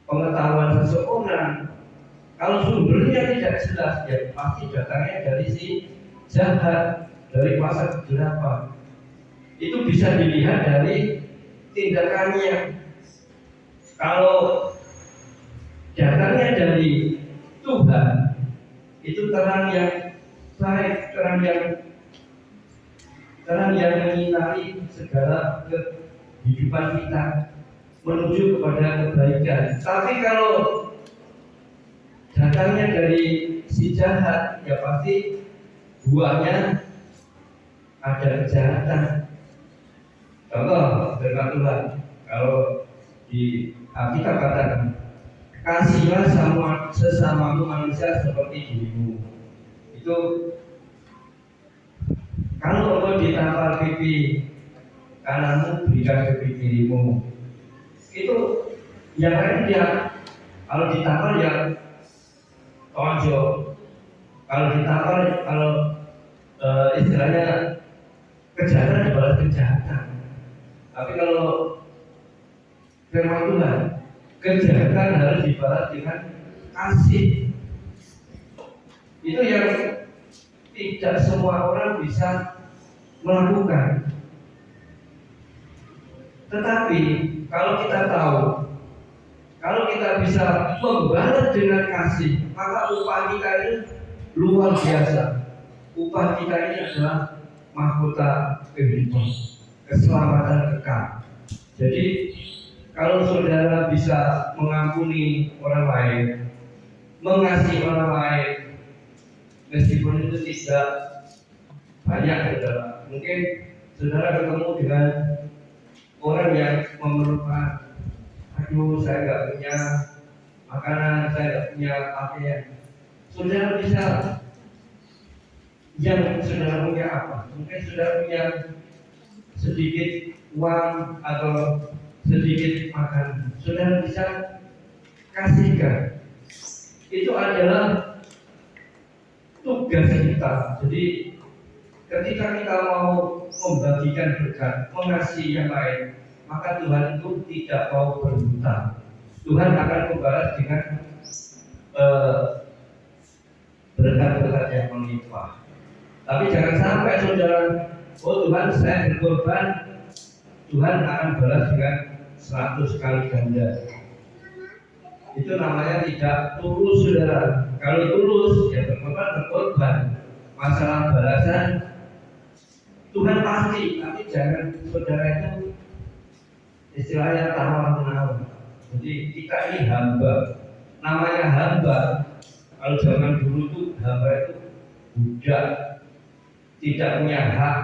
C: pengetahuan seseorang, kalau sumbernya tidak jelas, ya pasti datangnya dari si jahat, dari kuasa kegelapan. Itu bisa dilihat dari tindakannya. Kalau datangnya dari Tuhan, itu terang yang baik, terang yang menyinari segala kehidupan kita menuju kepada kebaikan. Tapi kalau datangnya dari si jahat, ya pasti buahnya ada kejahatan. Contoh firman Tuhan, kalau di Alkitab katakan, kasihlah sesamamu manusia seperti dirimu. Itu kalau engkau ditampar pipi kananmu, berikan pipi kirimu. Itu yang lain dia, kalau ditampar ya tonjok. Kalau ditampar, kalau istilahnya kejahatan dibalas kejahatan. Tapi kalau firman Tuhan, kejahatan harus dibalas dengan kasih. Itu yang tidak semua orang bisa melakukan. Tetapi kalau kita tahu, kalau kita bisa membalas dengan kasih, maka upah kita ini luar biasa. Upah kita ini adalah mahkota kehidupan, keselamatan kekal. Jadi kalau saudara bisa mengampuni orang lain, mengasihi orang lain, meskipun itu tidak banyak, saudara. Mungkin saudara ketemu dengan orang yang memerlukan, aduh saya nggak punya makanan, saya nggak punya pakaian. Saudara bisa yang saudara punya apa? Mungkin saudara punya sedikit uang atau sedikit makan. Saudara bisa kasihkan. Itu adalah tugas kita. Jadi ketika kita mau membagikan berkat, mengasihi yang lain, maka Tuhan itu tidak mau berhutang. Tuhan akan membalas dengan berkat-berkat yang melimpah. Tapi jangan sampai saudara, oh Tuhan saya berkorban, Tuhan akan balas dengan 100 kali ganda. Itu namanya tidak tulus saudara. Kalau tulus, ya berkorban. Masalah balasan Tuhan pasti, tapi jangan saudara itu istilahnya tawar-menawar. Jadi kita ini hamba. Namanya hamba. Kalau zaman dulu tuh hamba itu budak, tidak punya hak.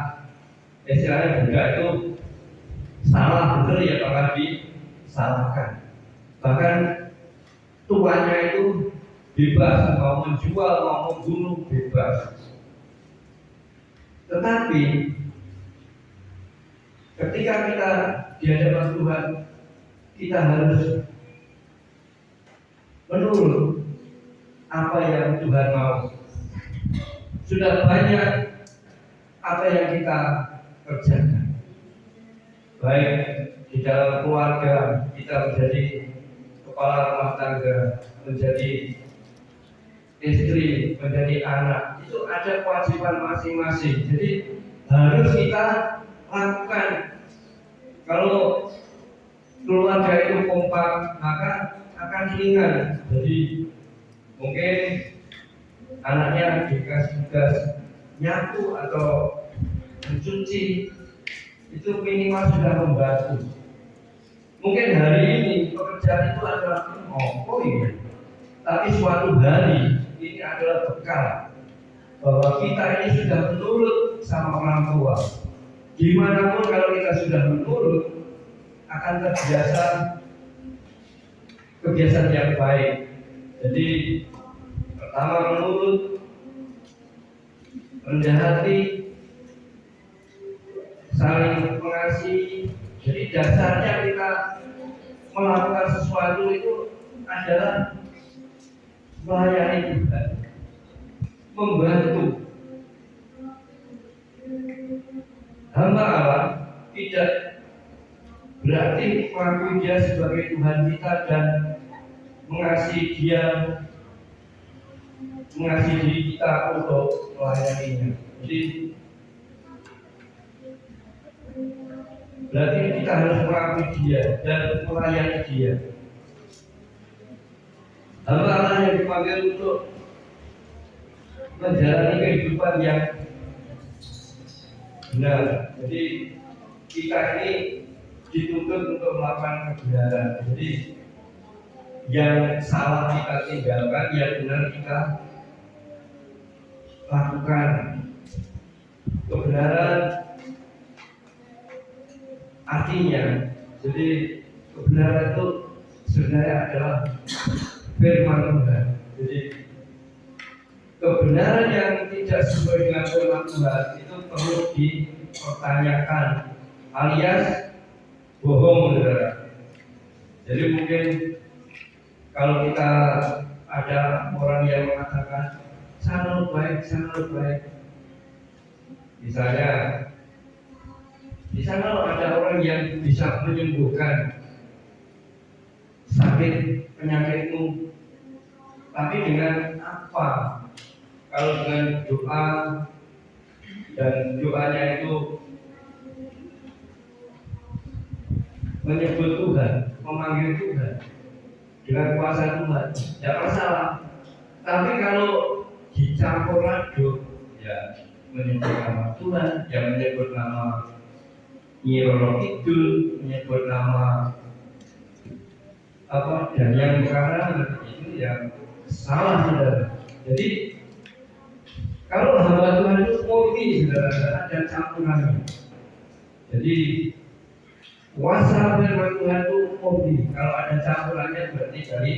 C: Istilahnya budak itu salah benar ya bakal disalahkan. Bahkan tuannya itu bebas, mau menjual, mau membunuh bebas. Tetapi ketika kita di hadapan Tuhan, kita harus menurut apa yang Tuhan mau. Sudah banyak apa yang kita kerjakan, baik di dalam keluarga kita menjadi kepala rumah tangga, menjadi istri, menjadi anak, itu ada kewajiban masing-masing. Jadi harus kita lakukan. Kalau keluarga itu kompak, maka akan ringan. Jadi mungkin anaknya dikasih tugas nyapu atau mencuci, itu minimal sudah membantu. Mungkin hari ini pekerjaan itu adalah ini, tapi suatu hari ini adalah bekal bahwa kita ini sudah menurut sama orang tua. Dimanapun kalau kita sudah menurut, akan terbiasa kebiasaan yang baik. Jadi pertama menurut, rendah hati, saling mengasihi. Jadi dasarnya kita melakukan sesuatu itu adalah melayani Tuhan, membantu. Hamba Allah tidak berarti mengakui Dia sebagai Tuhan kita dan mengasihi Dia, mengasihi diri kita untuk melayaninya. Jadi berarti kita harus mengakui Dia dan melayani Dia. Hamba Allah yang dipanggil untuk menjalani kehidupan yang benar. Jadi kita ini dituntut untuk melakukan kebenaran. Jadi yang salah kita tinggalkan, yang benar kita lakukan. Kebenaran artinya, jadi kebenaran itu sebenarnya adalah firman Tuhan. Jadi kebenaran yang tidak sesuai dengan firman Tuhan itu perlu dipertanyakan, alias bohong, saudara. Jadi mungkin kalau kita ada orang yang mengatakan sangat baik, misalnya di sana ada orang yang bisa menyembuhkan sakit penyakitmu, tapi dengan apa? Kalau dengan doa, dan doanya itu menyebut Tuhan, memanggil Tuhan dengan kuasa Tuhan, tidak masalah. Tapi kalau dicampur aduk, ya menyebut nama Tuhan, yang menyebut nama Nyi Roro Kidul, menyebut nama apa dan yang sekarang itu yang salah, saudara. Jadi kalau hamba Tuhan itu murni, saudara, ada campurannya. Jadi kuasa firman Tuhan itu murni. Kalau ada campurannya berarti dari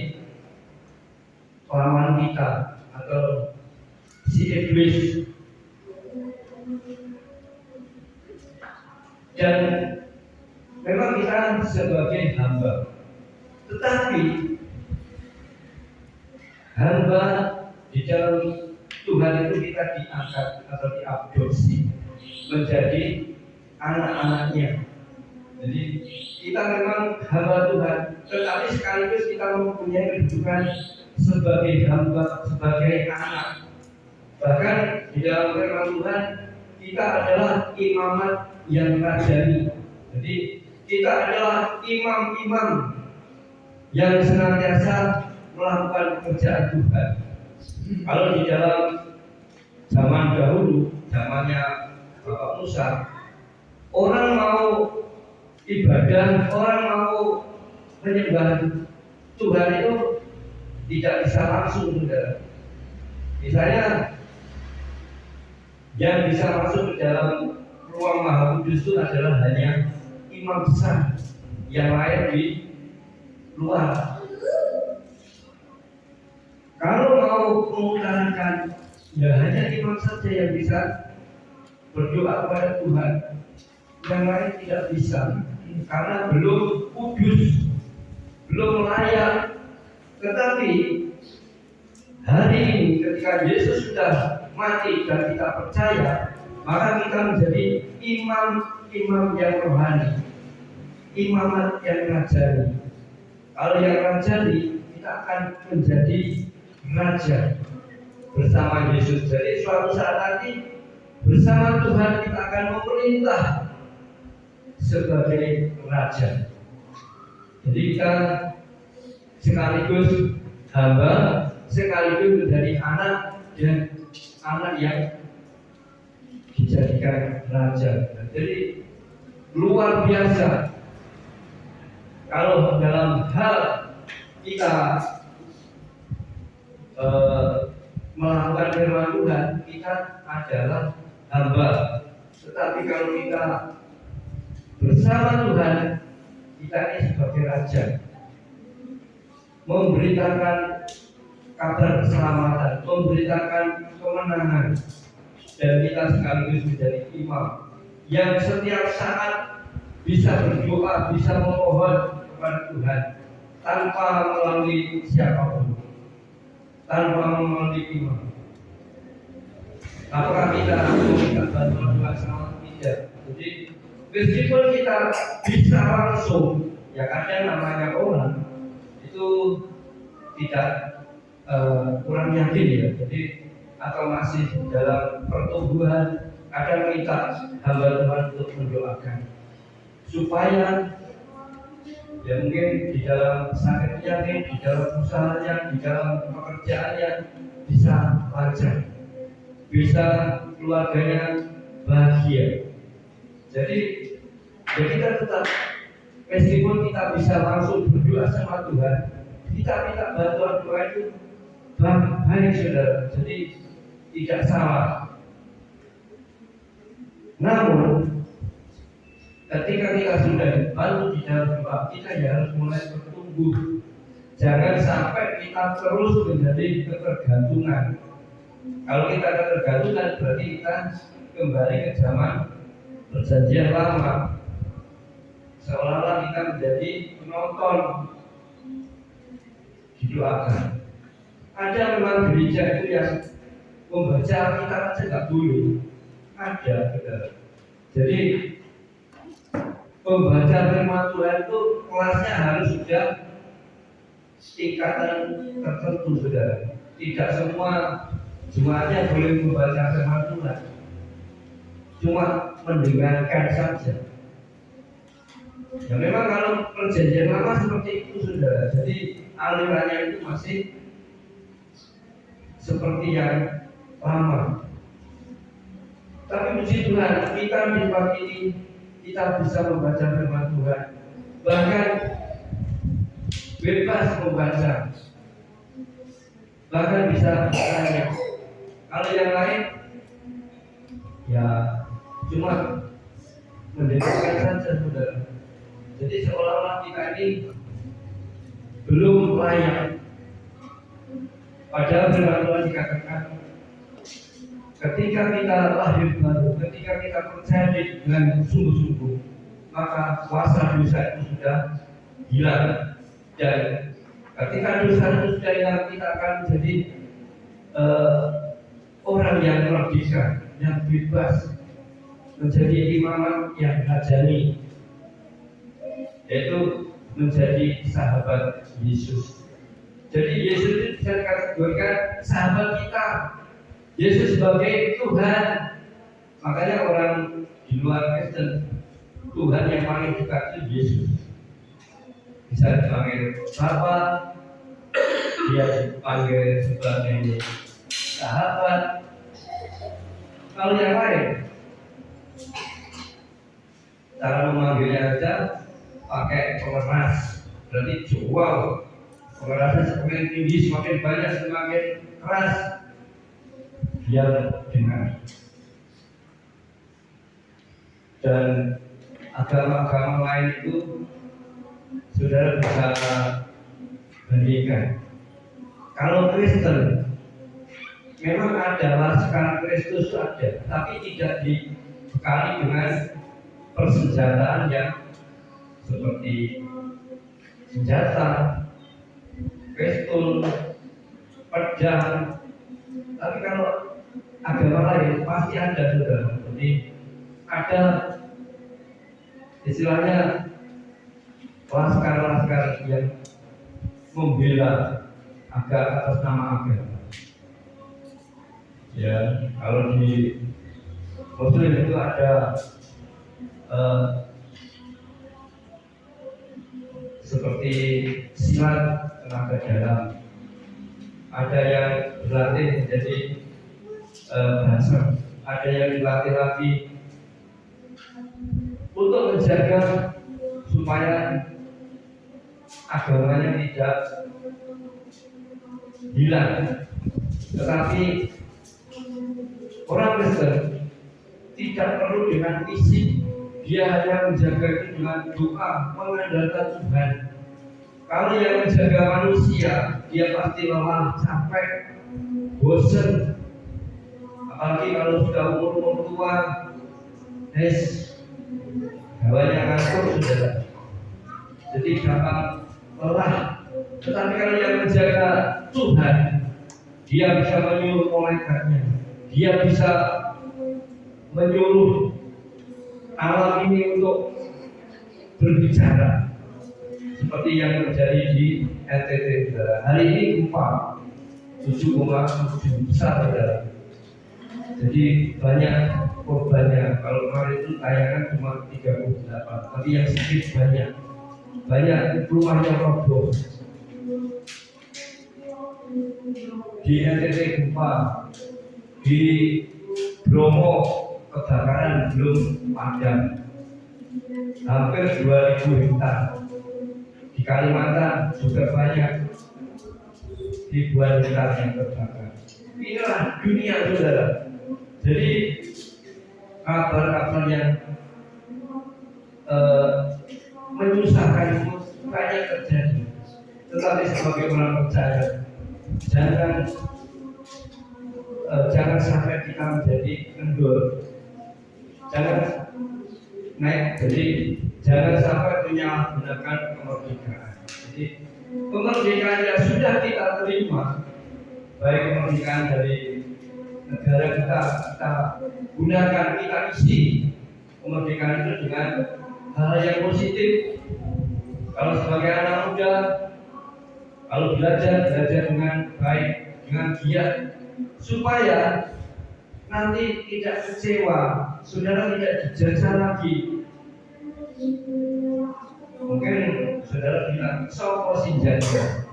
C: pengalaman kita. atau si iblis. Dan memang kita sebagai hamba, tetapi hamba di dalam Tuhan itu kita diangkat atau diadopsi menjadi anak-anaknya. Jadi kita memang hamba Tuhan, tetapi sekaligus kita mempunyai kedudukan sebagai hamba, sebagai anak. Bahkan di dalam firman Tuhan kita adalah imamat yang rajani. Jadi kita adalah imam-imam yang senantiasa melakukan pekerjaan Tuhan. Kalau di dalam zaman dahulu, zamannya Bapak Musa, orang mau ibadah, orang mau menyembah Tuhan itu tidak bisa langsung, saudara. Misalnya yang bisa masuk ke dalam ruang Maha Kudus itu adalah hanya imam besar, yang lain di luar. Kalau mau mengutarakan, ya hanya imam saja yang bisa berdoa kepada Tuhan, yang lain tidak bisa, karena belum kudus, belum layak. Tetapi hari ini ketika Yesus sudah mati dan kita percaya, maka kita menjadi imam-imam yang rohani, imamat yang rajani. Kalau yang rajani, kita akan menjadi raja bersama Yesus. Jadi suatu saat nanti bersama Tuhan kita akan memerintah sebagai raja. Jadi kita sekaligus hamba, sekaligus menjadi anak, dan anak yang dijadikan raja. Jadi luar biasa. Kalau dalam hal kita melakukan firman Tuhan, kita adalah hamba. Tetapi kalau kita bersama Tuhan, kita ini sebagai raja, memberitakan kabar keselamatan, memberitakan kemenangan, dan kita sekaligus menjadi imam yang setiap saat bisa berdoa, bisa memohon kepada Tuhan tanpa melalui siapapun, tanpa melalui imam. Apakah kita meminta bantuan Tuhan sama tidak? Jadi meskipun kita bisa langsung, ya kadang namanya orang itu tidak kurang yakin ya. Jadi atau masih dalam pertumbuhan, kadang minta hamba Tuhan untuk mendoakan supaya ya mungkin di dalam sakitnya, di dalam usahanya, di dalam pekerjaannya bisa lancar, bisa keluarganya bahagia. Jadi ya kita tetap, meskipun kita bisa langsung berdoa sama Tuhan, kita minta bantuan doa itu baik, saudara. Jadi tidak salah. Namun ketika kita sudah dibantu di dalam doa, kita ya harus mulai bertumbuh. Jangan sampai kita terus menjadi ketergantungan. Kalau kita ketergantungan, berarti kita kembali ke zaman perjanjian lama, seolah-olah kita menjadi penonton didoakan. Ada memang gereja itu yang membaca Alkitab saja nggak boleh. Ada, benar. Jadi pembaca firman Tuhan itu kelasnya harus sudah tingkatan tertentu, saudara. Tidak semua jemaatnya boleh membaca firman Tuhan, cuma mendengarkan saja. Ya memang kalau perjanjian lama seperti itu, saudara. Jadi alirannya itu masih seperti yang lama. Tapi puji Tuhan, kita di tempat ini kita bisa membaca firman Tuhan, bahkan bebas membaca, bahkan bisa bertanya. Kalau yang lain ya cuma mendengarkan saja, saudara. Jadi seolah-olah kita ini belum layak. Padahal firman Tuhan dikatakan, ketika kita lahir baru, ketika kita percaya dengan sungguh-sungguh, maka kuasa dosa itu sudah hilang. Dan ketika dosa itu sudah hilang, kita akan menjadi orang yang merdeka, yang bebas, menjadi imamat yang hajani, yaitu menjadi sahabat Yesus. Jadi Yesus itu bisa dikategorikan sahabat kita. Yesus sebagai Tuhan. Makanya orang di luar Kristen, Tuhan yang paling dekat itu Yesus. Bisa dipanggil Bapa, dia dipanggil sebagai sahabat. Kalau yang lain, cara memanggilnya aja pakai pengeras, berarti jual. Pengerasnya semakin tinggi, semakin banyak, semakin keras dia dengar. Dan agama-agama lain itu saudara bisa bandingkan. Kalau Kristen memang ada laskar Kristus ada, tapi tidak dibekali dengan persenjataan yang seperti senjata, pistol, pedang. Tapi kalau agama lain pasti ada saudara. Jadi ada istilahnya laskar-laskar yang membela atas nama agama. Ya, kalau di Muslim itu ada seperti silat tenaga dalam, ada yang berlatih menjadi bahasa, ada yang dilatih lagi untuk menjaga supaya agamanya tidak hilang. Tetapi orang Kristen tidak perlu dengan fisik, dia hanya menjaga itu dengan doa, mengandalkan Tuhan. Kalau yang menjaga manusia, dia pasti lelah, capek, bosan. Apalagi kalau sudah umur tua, hawanya ngantuk sudah. Jadi gampang lelah. Tetapi kalau yang menjaga Tuhan, dia bisa menyuruh malaikatnya, dia bisa menyuruh alam ini untuk berbicara. Seperti yang terjadi di NTT, saudara. Hari ini gempa 7,7 besar, saudara. Jadi banyak korbannya. Kalau kemarin itu tayangan cuma 38, tapi yang sedikit banyak. Banyak rumahnya roboh. Di NTT gempa, di Bromo kebakaran belum padam, hampir 2000 hektar. Di Kalimantan juga banyak ribuan hektar yang terbakar. Inilah dunia, saudara. Jadi kabar-kabar yang menyusahkan itu banyak terjadi. Tetapi sebagai orang percaya, jangan sampai kita menjadi kendor. Jangan naik. Jadi jangan sampai menyalahgunakan kemerdekaan. Jadi kemerdekaan yang sudah kita terima, baik kemerdekaan dari negara kita gunakan, kita isi kemerdekaan itu dengan hal yang positif. Kalau sebagai anak muda, kalau belajar dengan baik, dengan giat, supaya nanti tidak kecewa, saudara tidak dijajah lagi. Mungkin saudara bilang, sopo sing jajah.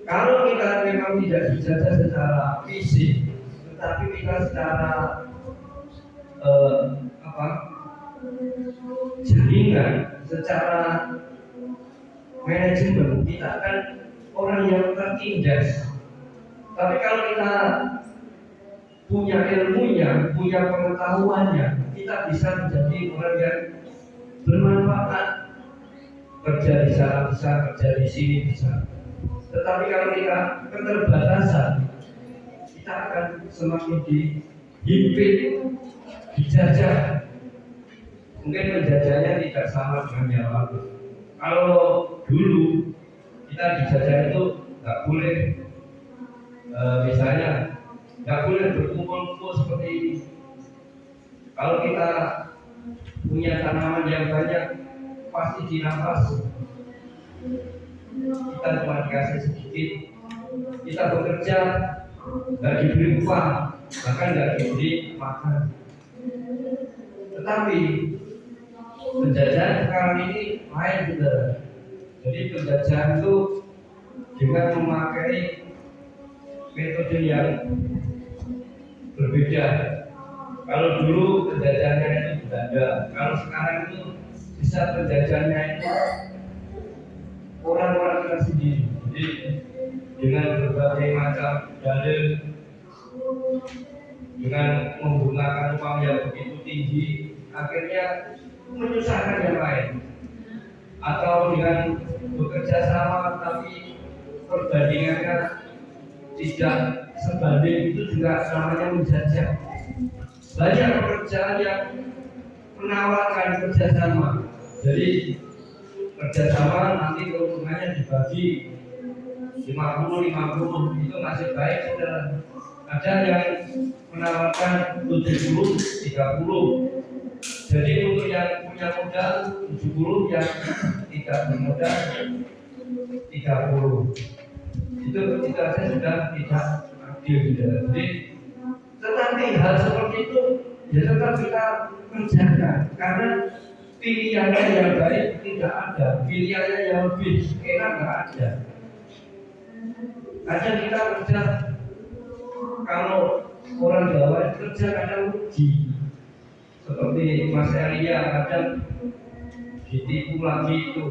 C: Kalau kita memang tidak dijajah secara fisik, tetapi kita secara jaringan, secara manajemen, kita akan orang yang tertindas. Tapi kalau kita punya ilmunya, punya pengetahuannya, kita bisa menjadi orang yang bermanfaat. Kerja di sana bisa, kerja di sini bisa. Tetapi kalau kita keterbatasan, kita akan semakin dihimpit, dijajah. Mungkin penjajahnya tidak sama dengan yang lalu. Kalau dulu kita dijajah itu nggak boleh, misalnya nggak boleh berkumpul-kumpul seperti ini. Kalau kita punya tanaman yang banyak, pasti dirampas. Kita cuma dikasih sedikit. Kita bekerja nggak diberi upah, bahkan nggak diberi makan. Tetapi penjajahan sekarang ini lain, saudara. Jadi penjajahan itu dengan memakai metode yang berbeda. Kalau dulu penjajahannya itu Belanda, kalau sekarang itu bisa penjajahannya itu orang-orang kita sendiri. Jadi dengan berbagai macam dalil, dengan menggunakan uang yang begitu tinggi, akhirnya menyusahkan yang lain. Atau dengan bekerja sama tapi perbandingannya tidak sebanding, itu juga namanya menjajah. Banyak pekerjaan yang menawarkan kerjasama. Jadi kerjasama nanti keuntungannya dibagi 50-50, itu masih baik, saudara. Ada yang menawarkan 70-30. Jadi untuk yang punya modal 70, yang tidak bermodal 30. Itu saja sudah tidak adil, saudara. Jadi tetapi hal seperti itu ya tetap kita menjaga, karena pilihannya yang baik tidak ada, pilihannya yang lebih enak nggak ada. Kadang kita kerja, kalau orang Jawa kerja kadang rugi, seperti Mas Elia kadang ditipu lagi itu,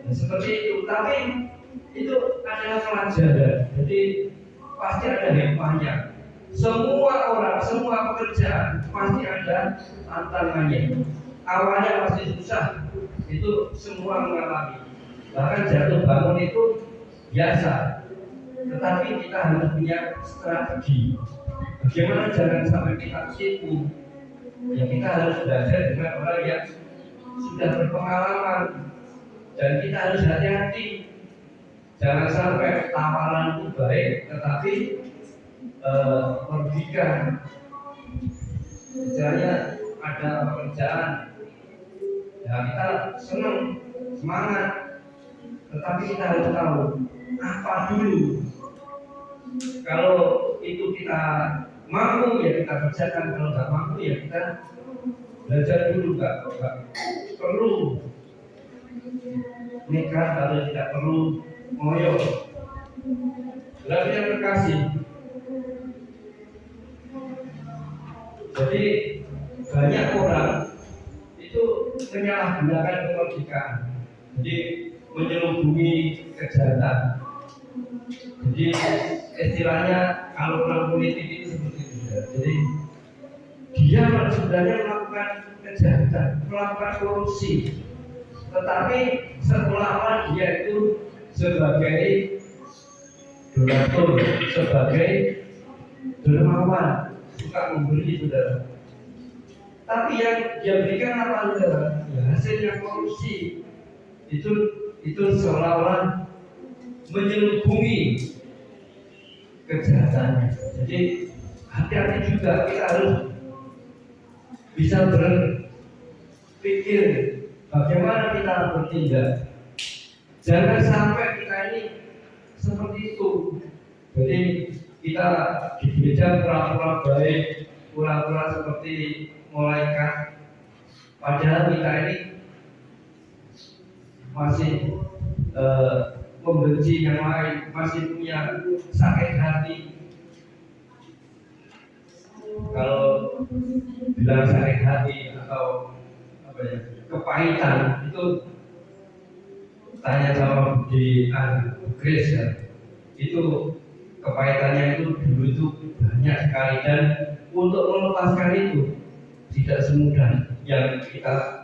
C: nah, seperti itu. Tapi itu adalah pelajaran, jadi pasti ada hikmahnya. Semua orang, semua pekerjaan pasti ada tantangannya. Awalnya pasti susah, itu semua mengalami. Bahkan jatuh bangun itu biasa. Tetapi kita harus punya strategi. Bagaimana jangan sampai kita tipu. Ya kita harus belajar dengan orang yang sudah berpengalaman. Dan kita harus hati-hati. Jangan sampai tawaran itu baik, tetapi merugikan. Misalnya ada pekerjaan, ya kita senang, semangat, tetapi kita harus tahu apa dulu. Kalau itu kita mampu ya kita kerjakan, kalau nggak mampu ya kita belajar dulu. Nggak perlu nekat atau tidak perlu ngoyo. Lalu yang terkasih, jadi banyak orang itu menyalahgunakan kemerdekaan, jadi menyelubungi kejahatan. Jadi istilahnya kalau orang politik itu seperti itu. Jadi dia sebenarnya melakukan kejahatan, melakukan korupsi, tetapi seolah-olah dia itu sebagai donatur, sebagai dermawan, suka memberi, saudara. Tapi yang dia berikan apa, saudara? Ya, hasilnya korupsi. Itu seolah-olah menyelubungi kejahatannya. Jadi hati-hati juga, kita harus bisa berpikir bagaimana kita bertindak. Jangan sampai kita ini seperti itu. Jadi kita dibeja pura-pura baik, pura-pura seperti malaikat, padahal kita ini masih membenci yang lain, masih punya sakit hati. Kalau bilang sakit hati atau apa ya, kepahitan, itu tanya sama di Grace ya. Itu kepahitannya itu dulu itu banyak sekali, dan untuk melepaskan itu tidak semudah yang kita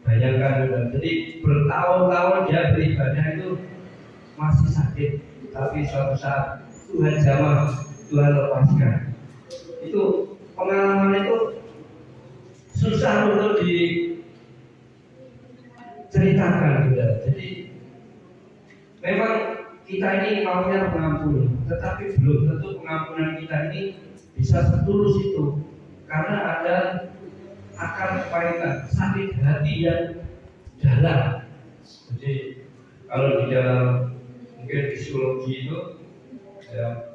C: bayangkan. Jadi bertahun-tahun dia beribadah itu masih sakit, tapi suatu saat Tuhan jamah, Tuhan lepaskan. Itu pengalaman itu susah untuk diceritakan, saudara. Jadi memang kita ini maunya mengampuni, tetapi belum tentu pengampunan kita ini bisa setulus itu, karena ada akar kepahitan, sakit hati yang dalam. Jadi kalau di dalam mungkin psikologi itu ya,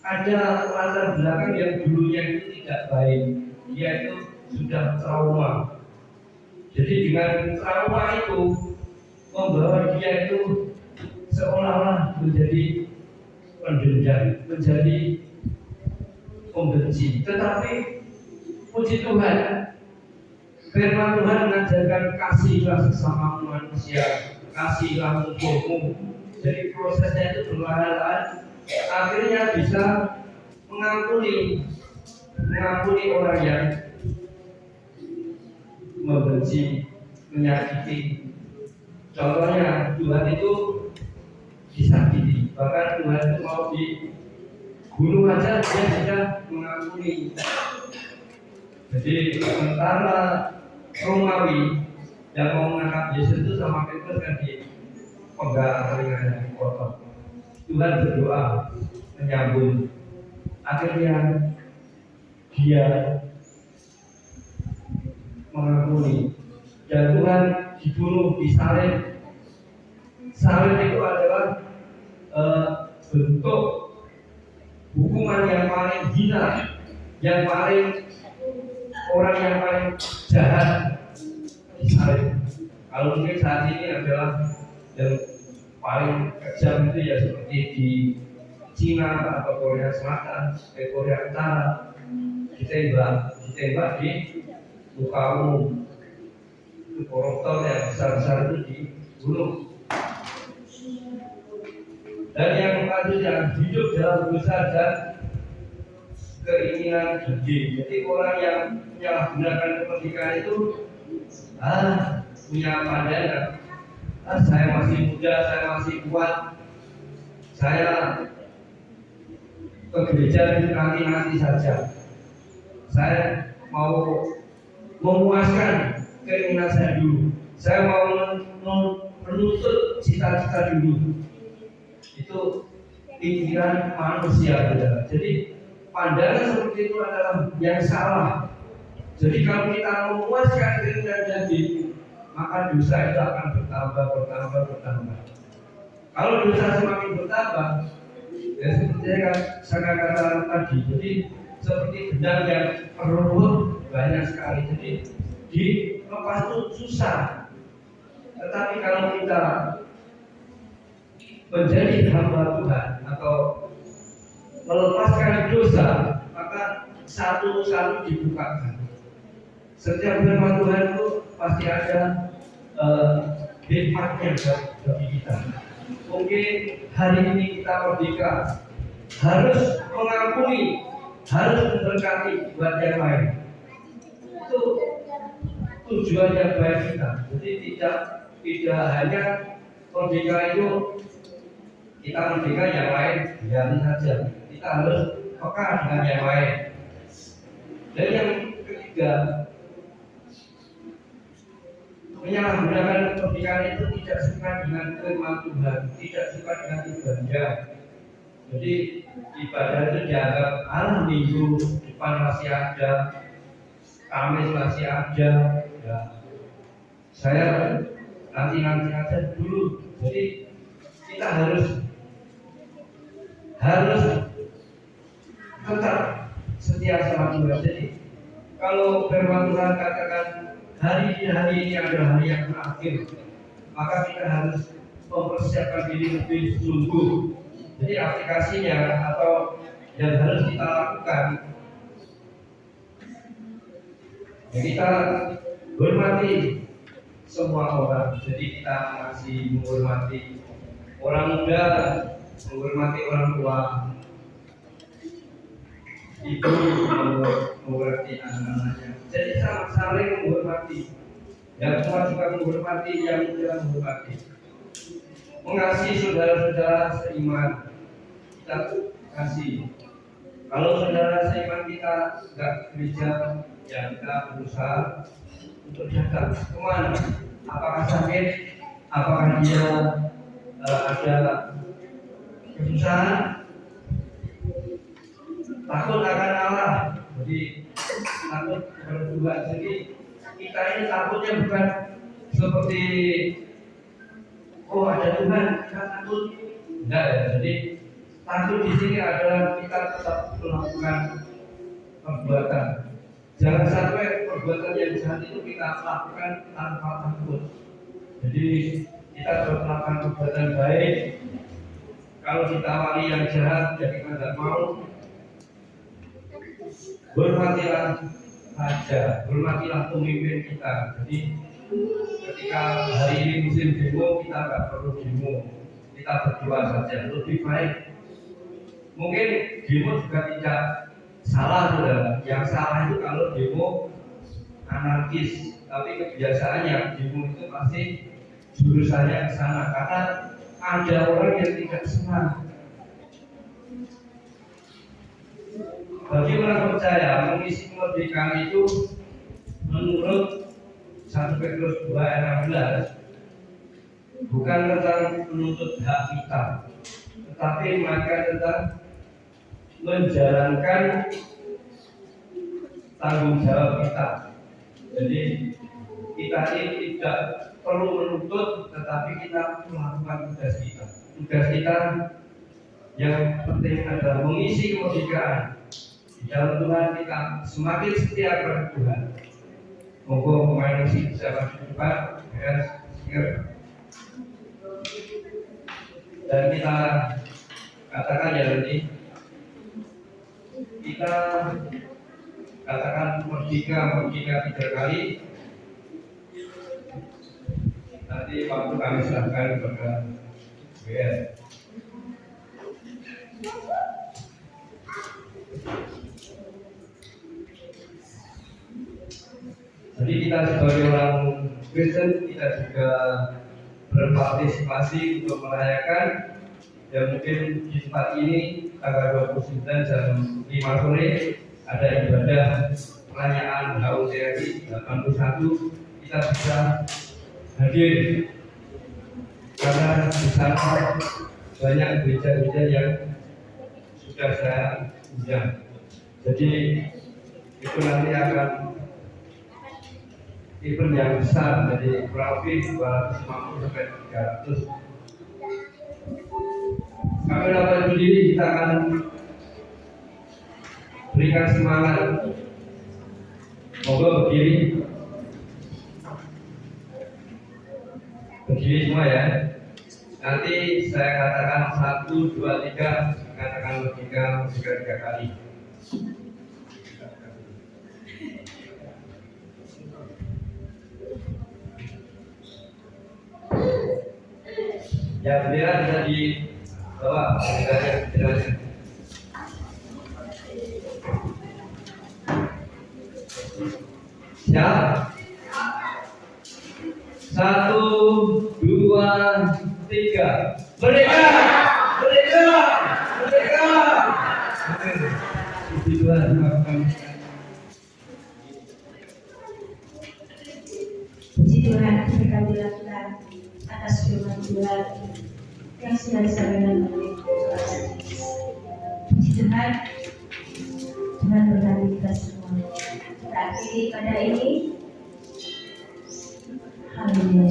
C: ada latar belakang yang dulunya itu tidak baik, dia itu sudah trauma. Jadi dengan trauma itu membawa dia itu seolah-olah menjadi pendendam, menjadi pembenci. Tetapi puji Tuhan, firman Tuhan mengajarkan kasihlah sesama manusia, kasihlah musuhmu. Jadi prosesnya itu perlahan-lahan akhirnya bisa mengampuni orang yang membenci, menyakiti. Contohnya Tuhan itu disakiti, bahkan Tuhan itu mau dibunuh aja dia sudah mengampuni. Jadi sementara Romawi yang mau menangkap Yesus itu sama Petrus kan di penggal telinga dipotong. Tuhan berdoa menyambung, akhirnya dia mengampuni dan Tuhan dibunuh, disalib. Salib itu adalah bentuk hukuman yang paling hina, yang paling orang yang paling jahat disalib. Kalau mungkin saat ini adalah yang paling kejam itu ya seperti di Cina atau Korea Selatan, Korea Utara, ditembak di muka umum. Itu koruptor yang besar-besar itu dibunuh. Dan yang kasus yang hidup dalam dosa dan keinginan gede. Jadi orang yang menyalahgunakan kemerdekaan itu punya pandangan, saya masih muda, saya masih kuat, saya ke gereja itu nanti saja. Saya mau memuaskan keinginan saya dulu. Saya mau menuntut cita-cita dulu. Itu pikiran manusia, saudara. Jadi pandangan seperti itu adalah yang salah. Jadi kalau kita memuaskan keinginan jadi, maka dosa itu akan bertambah. Kalau dosa semakin bertambah, ya seperti yang saya katakan tadi, jadi seperti benang yang perlu banyak sekali. Jadi dilepas itu susah. Tetapi kalau kita menjadi hamba Tuhan atau melepaskan dosa, maka satu-satu dibukakan. Setiap firman Tuhan itu pasti ada hikmatnya bagi kita. Mungkin hari ini kita merdeka, harus mengampuni, harus memberkati buat yang lain. Itu tujuannya baik kita. Jadi tidak hanya merdeka itu kita merdeka yang lain biarin saja. Kita harus peka dengan yang lain. Dan yang ketiga, menyalahgunakan kemerdekaan itu tidak suka dengan firman Tuhan, tidak suka dengan ibadah. Jadi ibadah itu dianggap minggu depan masih ada, Kamis masih ada, ya. Saya nanti aja dulu. Jadi kita harus tetap setia sama Tuhan. Jadi kalau firman Tuhan katakan hari ini adalah hari yang terakhir, maka kita harus mempersiapkan diri lebih sungguh. Jadi aplikasinya atau yang harus kita lakukan, ya kita hormati semua orang. Jadi kita masih menghormati orang muda, menghormati orang tua, ibu menghormati anak-anaknya. Jadi saling menghormati. Yang tua juga menghormati, yang muda menghormati. mengasihi saudara-saudara seiman, kita kasih. Kalau saudara seiman kita nggak gereja, ya kita berusaha untuk datang. Kemana? Apakah sakit? Apakah dia ada kesusahan? Takut akan Allah. Jadi takut kepada Tuhan. Jadi kita ini takutnya bukan seperti oh ada Tuhan, kita takut. Enggak ya. Jadi takut di sini adalah kita tetap melakukan perbuatan. Jangan sampai perbuatan yang jahat itu kita lakukan tanpa takut. Jadi kita harus melakukan perbuatan baik. Kalau kita wali yang jahat, ya kita tidak mau. Hormatilah raja, hormatilah pemimpin kita. Jadi ketika hari ini musim demo, kita nggak perlu demo, kita berdua saja. Lebih baik. Mungkin demo juga tidak salah, saudara. Yang salah itu kalau demo anarkis, tapi kebiasaannya demo itu pasti jurusannya ke sana karena ada orang yang tidak senang. Bagi orang percaya, mengisi kemerdekaan itu menurut 1 Petrus 2 ayat 16 bukan tentang menuntut hak kita, tetapi maka tentang menjalankan tanggung jawab kita. Jadi kita ini tidak perlu menuntut, tetapi kita melakukan tugas kita. Tugas kita yang penting adalah mengisi kemerdekaan. Di dalam Tuhan kita semakin setia kepada Tuhan. Moga pemain musik bisa maju depan, dan kita katakan ya nanti kita katakan merdeka 3 kali. Nanti waktu kami serahkan kepada BR. Jadi kita sebagai orang Kristen, kita juga berpartisipasi untuk merayakan. Ya mungkin di tempat ini tanggal 29 jam 5 sore ada ibadah perayaan HUT RI 81. Kita bisa hadir karena di sana banyak gereja-gereja yang sudah saya undang. Jadi itu nanti akan event yang besar, jadi kurang lebih 250 sampai 300. Kami dapat berdiri, kita akan berikan semangat. Moga berdiri. Berdiri semua ya. Nanti saya katakan 1, 2, 3, katakan merdeka 3 kali. Ya bendera bisa di bawah, benderanya. Siap? 1, 2, 3. Merdeka! Merdeka! Merdeka! Puji Tuhan,
A: Puji Tuhan, berkatilah kita atas firman Tuhan yang sudah disampaikan oleh Tuhan. Puji Tuhan, Tuhan berkati kita semua. Kita akhiri pada ini. Haleluya.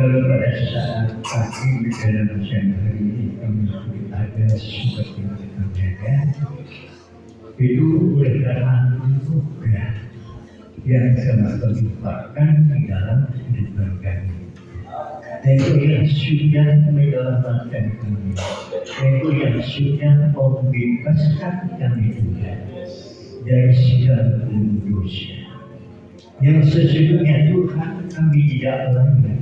D: kalau pada saat pagi dalam siang hari ini kami ada seperti terjaga, itu oleh karena juga yang sangat terlibatkan di dalam kehidupan kami. Itu yang sudah menyelamatkan kami, itu yang sudah membebaskan kami juga dari segala dosa. Yang sesungguhnya Tuhan kami tidak lalai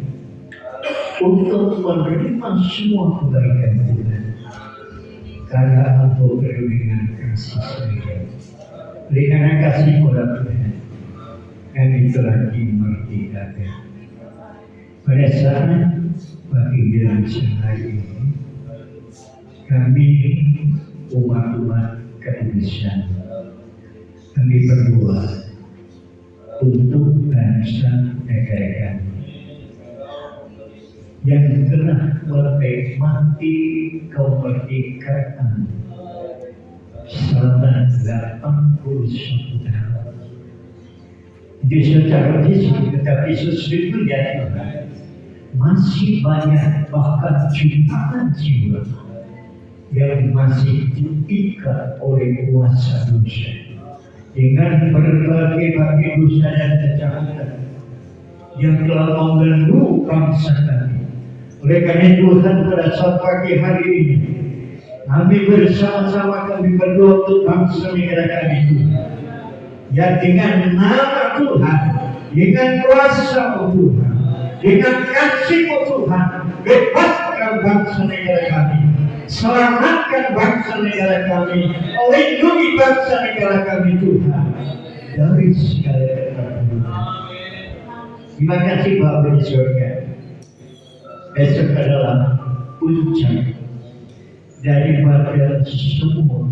D: untuk menerima semua kebaikan Tuhan, karena Engkau penuh dengan kasih sayang. Oleh karena kasih pada Tuhan, kami telah dimerdekakan. Pada saat pagi dan siang hari ini, kami umat-umat kekristenan, kami berdoa untuk bangsa negara kami yang telah menikmati kemerdekaan selama 81 tahun. Di secara fisik, tetapi sesungguhnya Tuhan, masih banyak, bahkan jutaan jiwa yang masih diikat oleh kuasa dosa dengan berbagai dosa dan kejahatan yang telah mengganggu bangsa kami. Oleh karena Tuhan, pada saat pagi hari ini kami bersama-sama kami berdoa untuk bangsa negara kami Tuhan, ya dengan nama Tuhan, dengan kuasa Tuhan, dengan kasih Tuhan, bebaskan bangsa negara kami, selamatkan bangsa negara kami, lindungi bangsa negara kami Tuhan dari segala keterpurukan. Terima kasih Bapa di surga. Besok adalah puncak daripada semua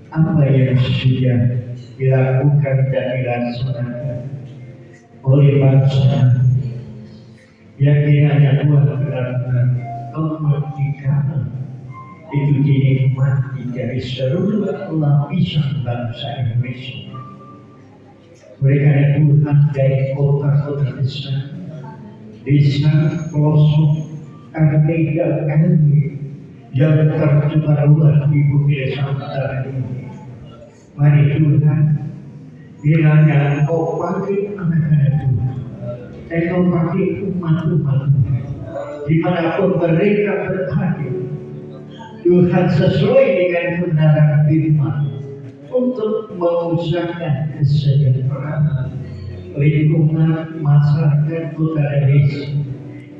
D: apa yang sudah dilakukan dan dilaksanakan oleh bangsa yang kiranya Tuhan benar-benar kemerdekaan itu dinikmati dari seluruh lapisan bangsa Indonesia. Oleh karena Tuhan, dari kota-kota besar, desa, pelosok, RT dan RW yang tersebar luas di bumi Nusantara ini, mari Tuhan, kiranya Engkau pakai anak-anak Tuhan, Engkau pakai umat-umat Tuhan, dimanapun mereka berada, Tuhan sesuai dengan kebenaran firman untuk mengusahakan kesejahteraan lingkungan masyarakat kota desa.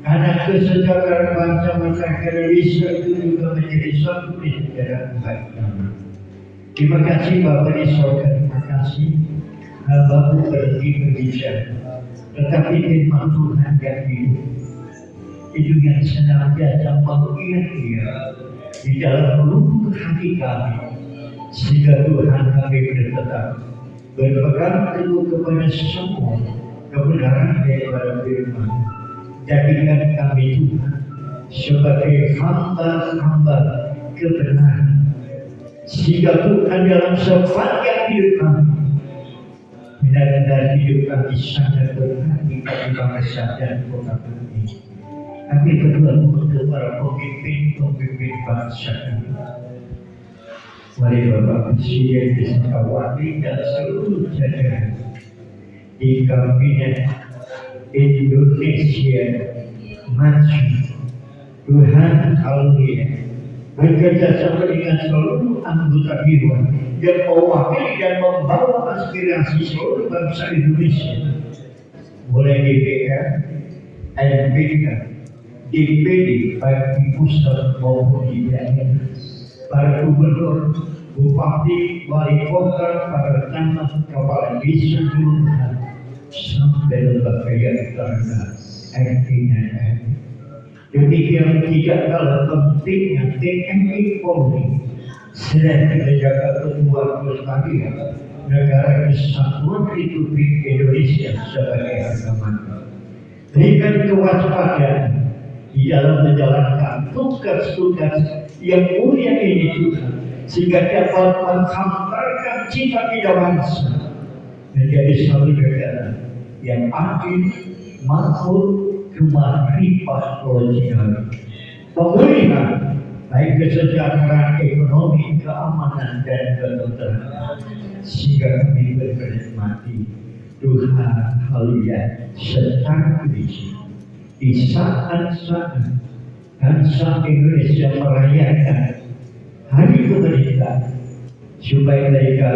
D: Karena kesejahteraan bangsa masyarakat Indonesia itu juga menjadi suatu kesejahteraan bagi kami. Terima kasih Bapak di surga, terima kasih Bapak berhenti berbicara, tetapi firman Tuhan yang hidup itu yang senantiasa mengingat di dalam lubuk hati kami, sehingga Tuhan kami tetap berpegang teguh kepada semua kebenaran daripada firman. Jadikan kami Tuhan sebagai hamba-hamba kebenaran, sehingga Tuhan dalam sepanjang hidup kami benar-benar hidup kami sangat berarti bagi bangsa dan kota kami. Kami berdoa untuk para pemimpin bangsa kami. Mari Bapak Presiden Bismillahirrahmanirrahim dan seluruh jajaran di Kabinet Indonesia Maju, Tuhan haleluya, bekerja sama dengan seluruh anggota dewan yang mewakili dan membawa aspirasi seluruh bangsa Indonesia, mulai DPR, MPK, DPD baik di pusat maupun di daerah, para gubernur, bupati, wali kota, para camat, kepala desa, kelurahan, sampai lembaga yang terkena RT dan RW. Demikian tidak kalah pentingnya TNI Polri sedang menjaga ketua kelestarian negara Kesatuan Republik Indonesia sebagai agama. Berikan kewaspadaan di dalam menjalankan tugas-tugas yang mulia ini Tuhan, sehingga dapat menghantarkan cita-cita bangsa menjadi satu negara yang adil, makmur, kemakrifat sosial, pemulihan baik kesejahteraan ekonomi, keamanan dan ketentraman, sehingga kami menikmati Tuhan haleluya secara fisik di saat-saat bangsa Indonesia merayakan hari kemerdekaan, supaya mereka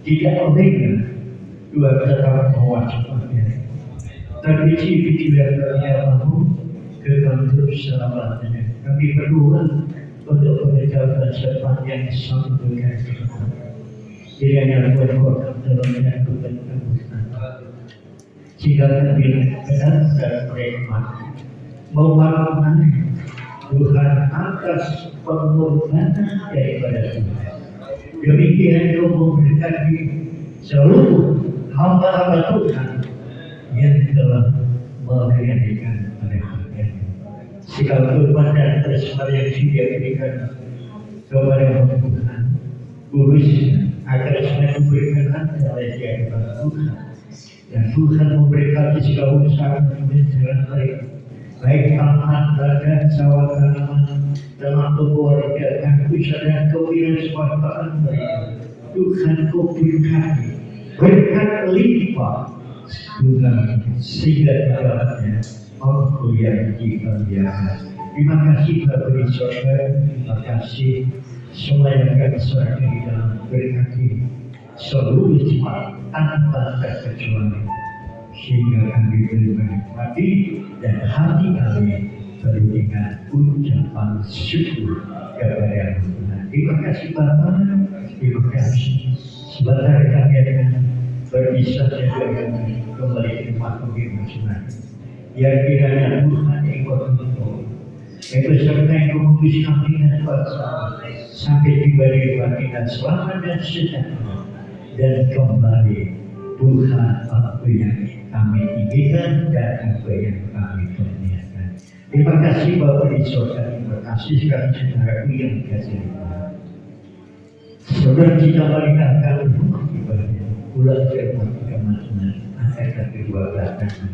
D: tidak lengah. Tuhan tetap mewajibkannya. Terpuji pikiran mau untuk selamatnya. Kami berdoa untuk mereka sepanjang sampai ke depan. Kiranya Tuhan kuatkan dalamnya kebenaran. Jika kami benar dan berikmat, memaafkan Tuhan atas pengorbanan daripada Tuhan. Demikian kau memberkati seluruh hamba-hamba Tuhan yang telah melayanikan mereka. Segala kurban dan persembahan yang dia berikan kepada Tuhan, khususnya agar semua memberikan hati oleh dia kepada Tuhan, dan Tuhan memberkati segala usaha dengan mereka, baik tangan, badan, sawah, tanaman, dalam keluarga dan usaha dan kewirausahaan mereka. Tuhan kau berkati, berkat limpah Tuhan sehingga tidaknya mampu yang dikerjakan. Terima kasih Bapak di surga, terima kasih semua yang kami serahkan di dalam berkati seluruh jemaat tanpa terkecuali, sehingga kami boleh menikmati dan hati kami penuh dengan ucapan syukur kepada Tuhan. Terima kasih Bapak, terima kasih. Sebentar kami akan berpisah dengan kembali ke tempat penghidupan. Yang kiranya Tuhan engkau tuntut, engkau serta engkau memutuskan dengan bangsa sampai tiba di baginda selamat dan sejahtera, dan kembali Tuhan apa yang kami inginkan dan apa yang kami kerjakan. Terima kasih Bapak di surga, terima kasih sekali saudaraku yang dikasihi Tuhan. Saudara kita merintahkan rumah ibadah, ulang firman kita masing-masing ayat kedua belakangan.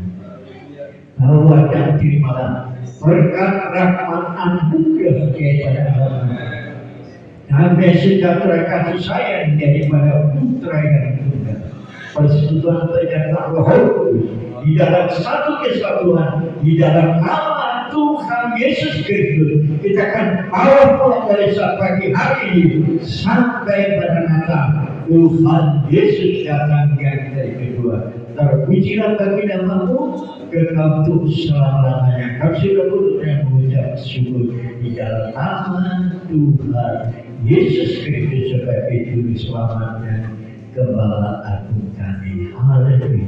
D: Bahwa dan terimalah berkat rahmat anugerah daripada Allah, damai sejahtera kasih sayang daripada Putra yang tunggal, persekutuan perkataan Roh Kudus di dalam satu kesatuan di dalam nama Tuhan Yesus Kristus. Kita akan awal dari saat pagi hari ini sampai pada Natal Tuhan Yesus datang yang dari kedua. Terpujilah bagi namamu kekal untuk selama-lamanya. Kami sudah duduk dan mengucap syukur di dalam nama Tuhan Yesus Kristus sebagai juru selamat dan Gembala agung kami. Haleluya.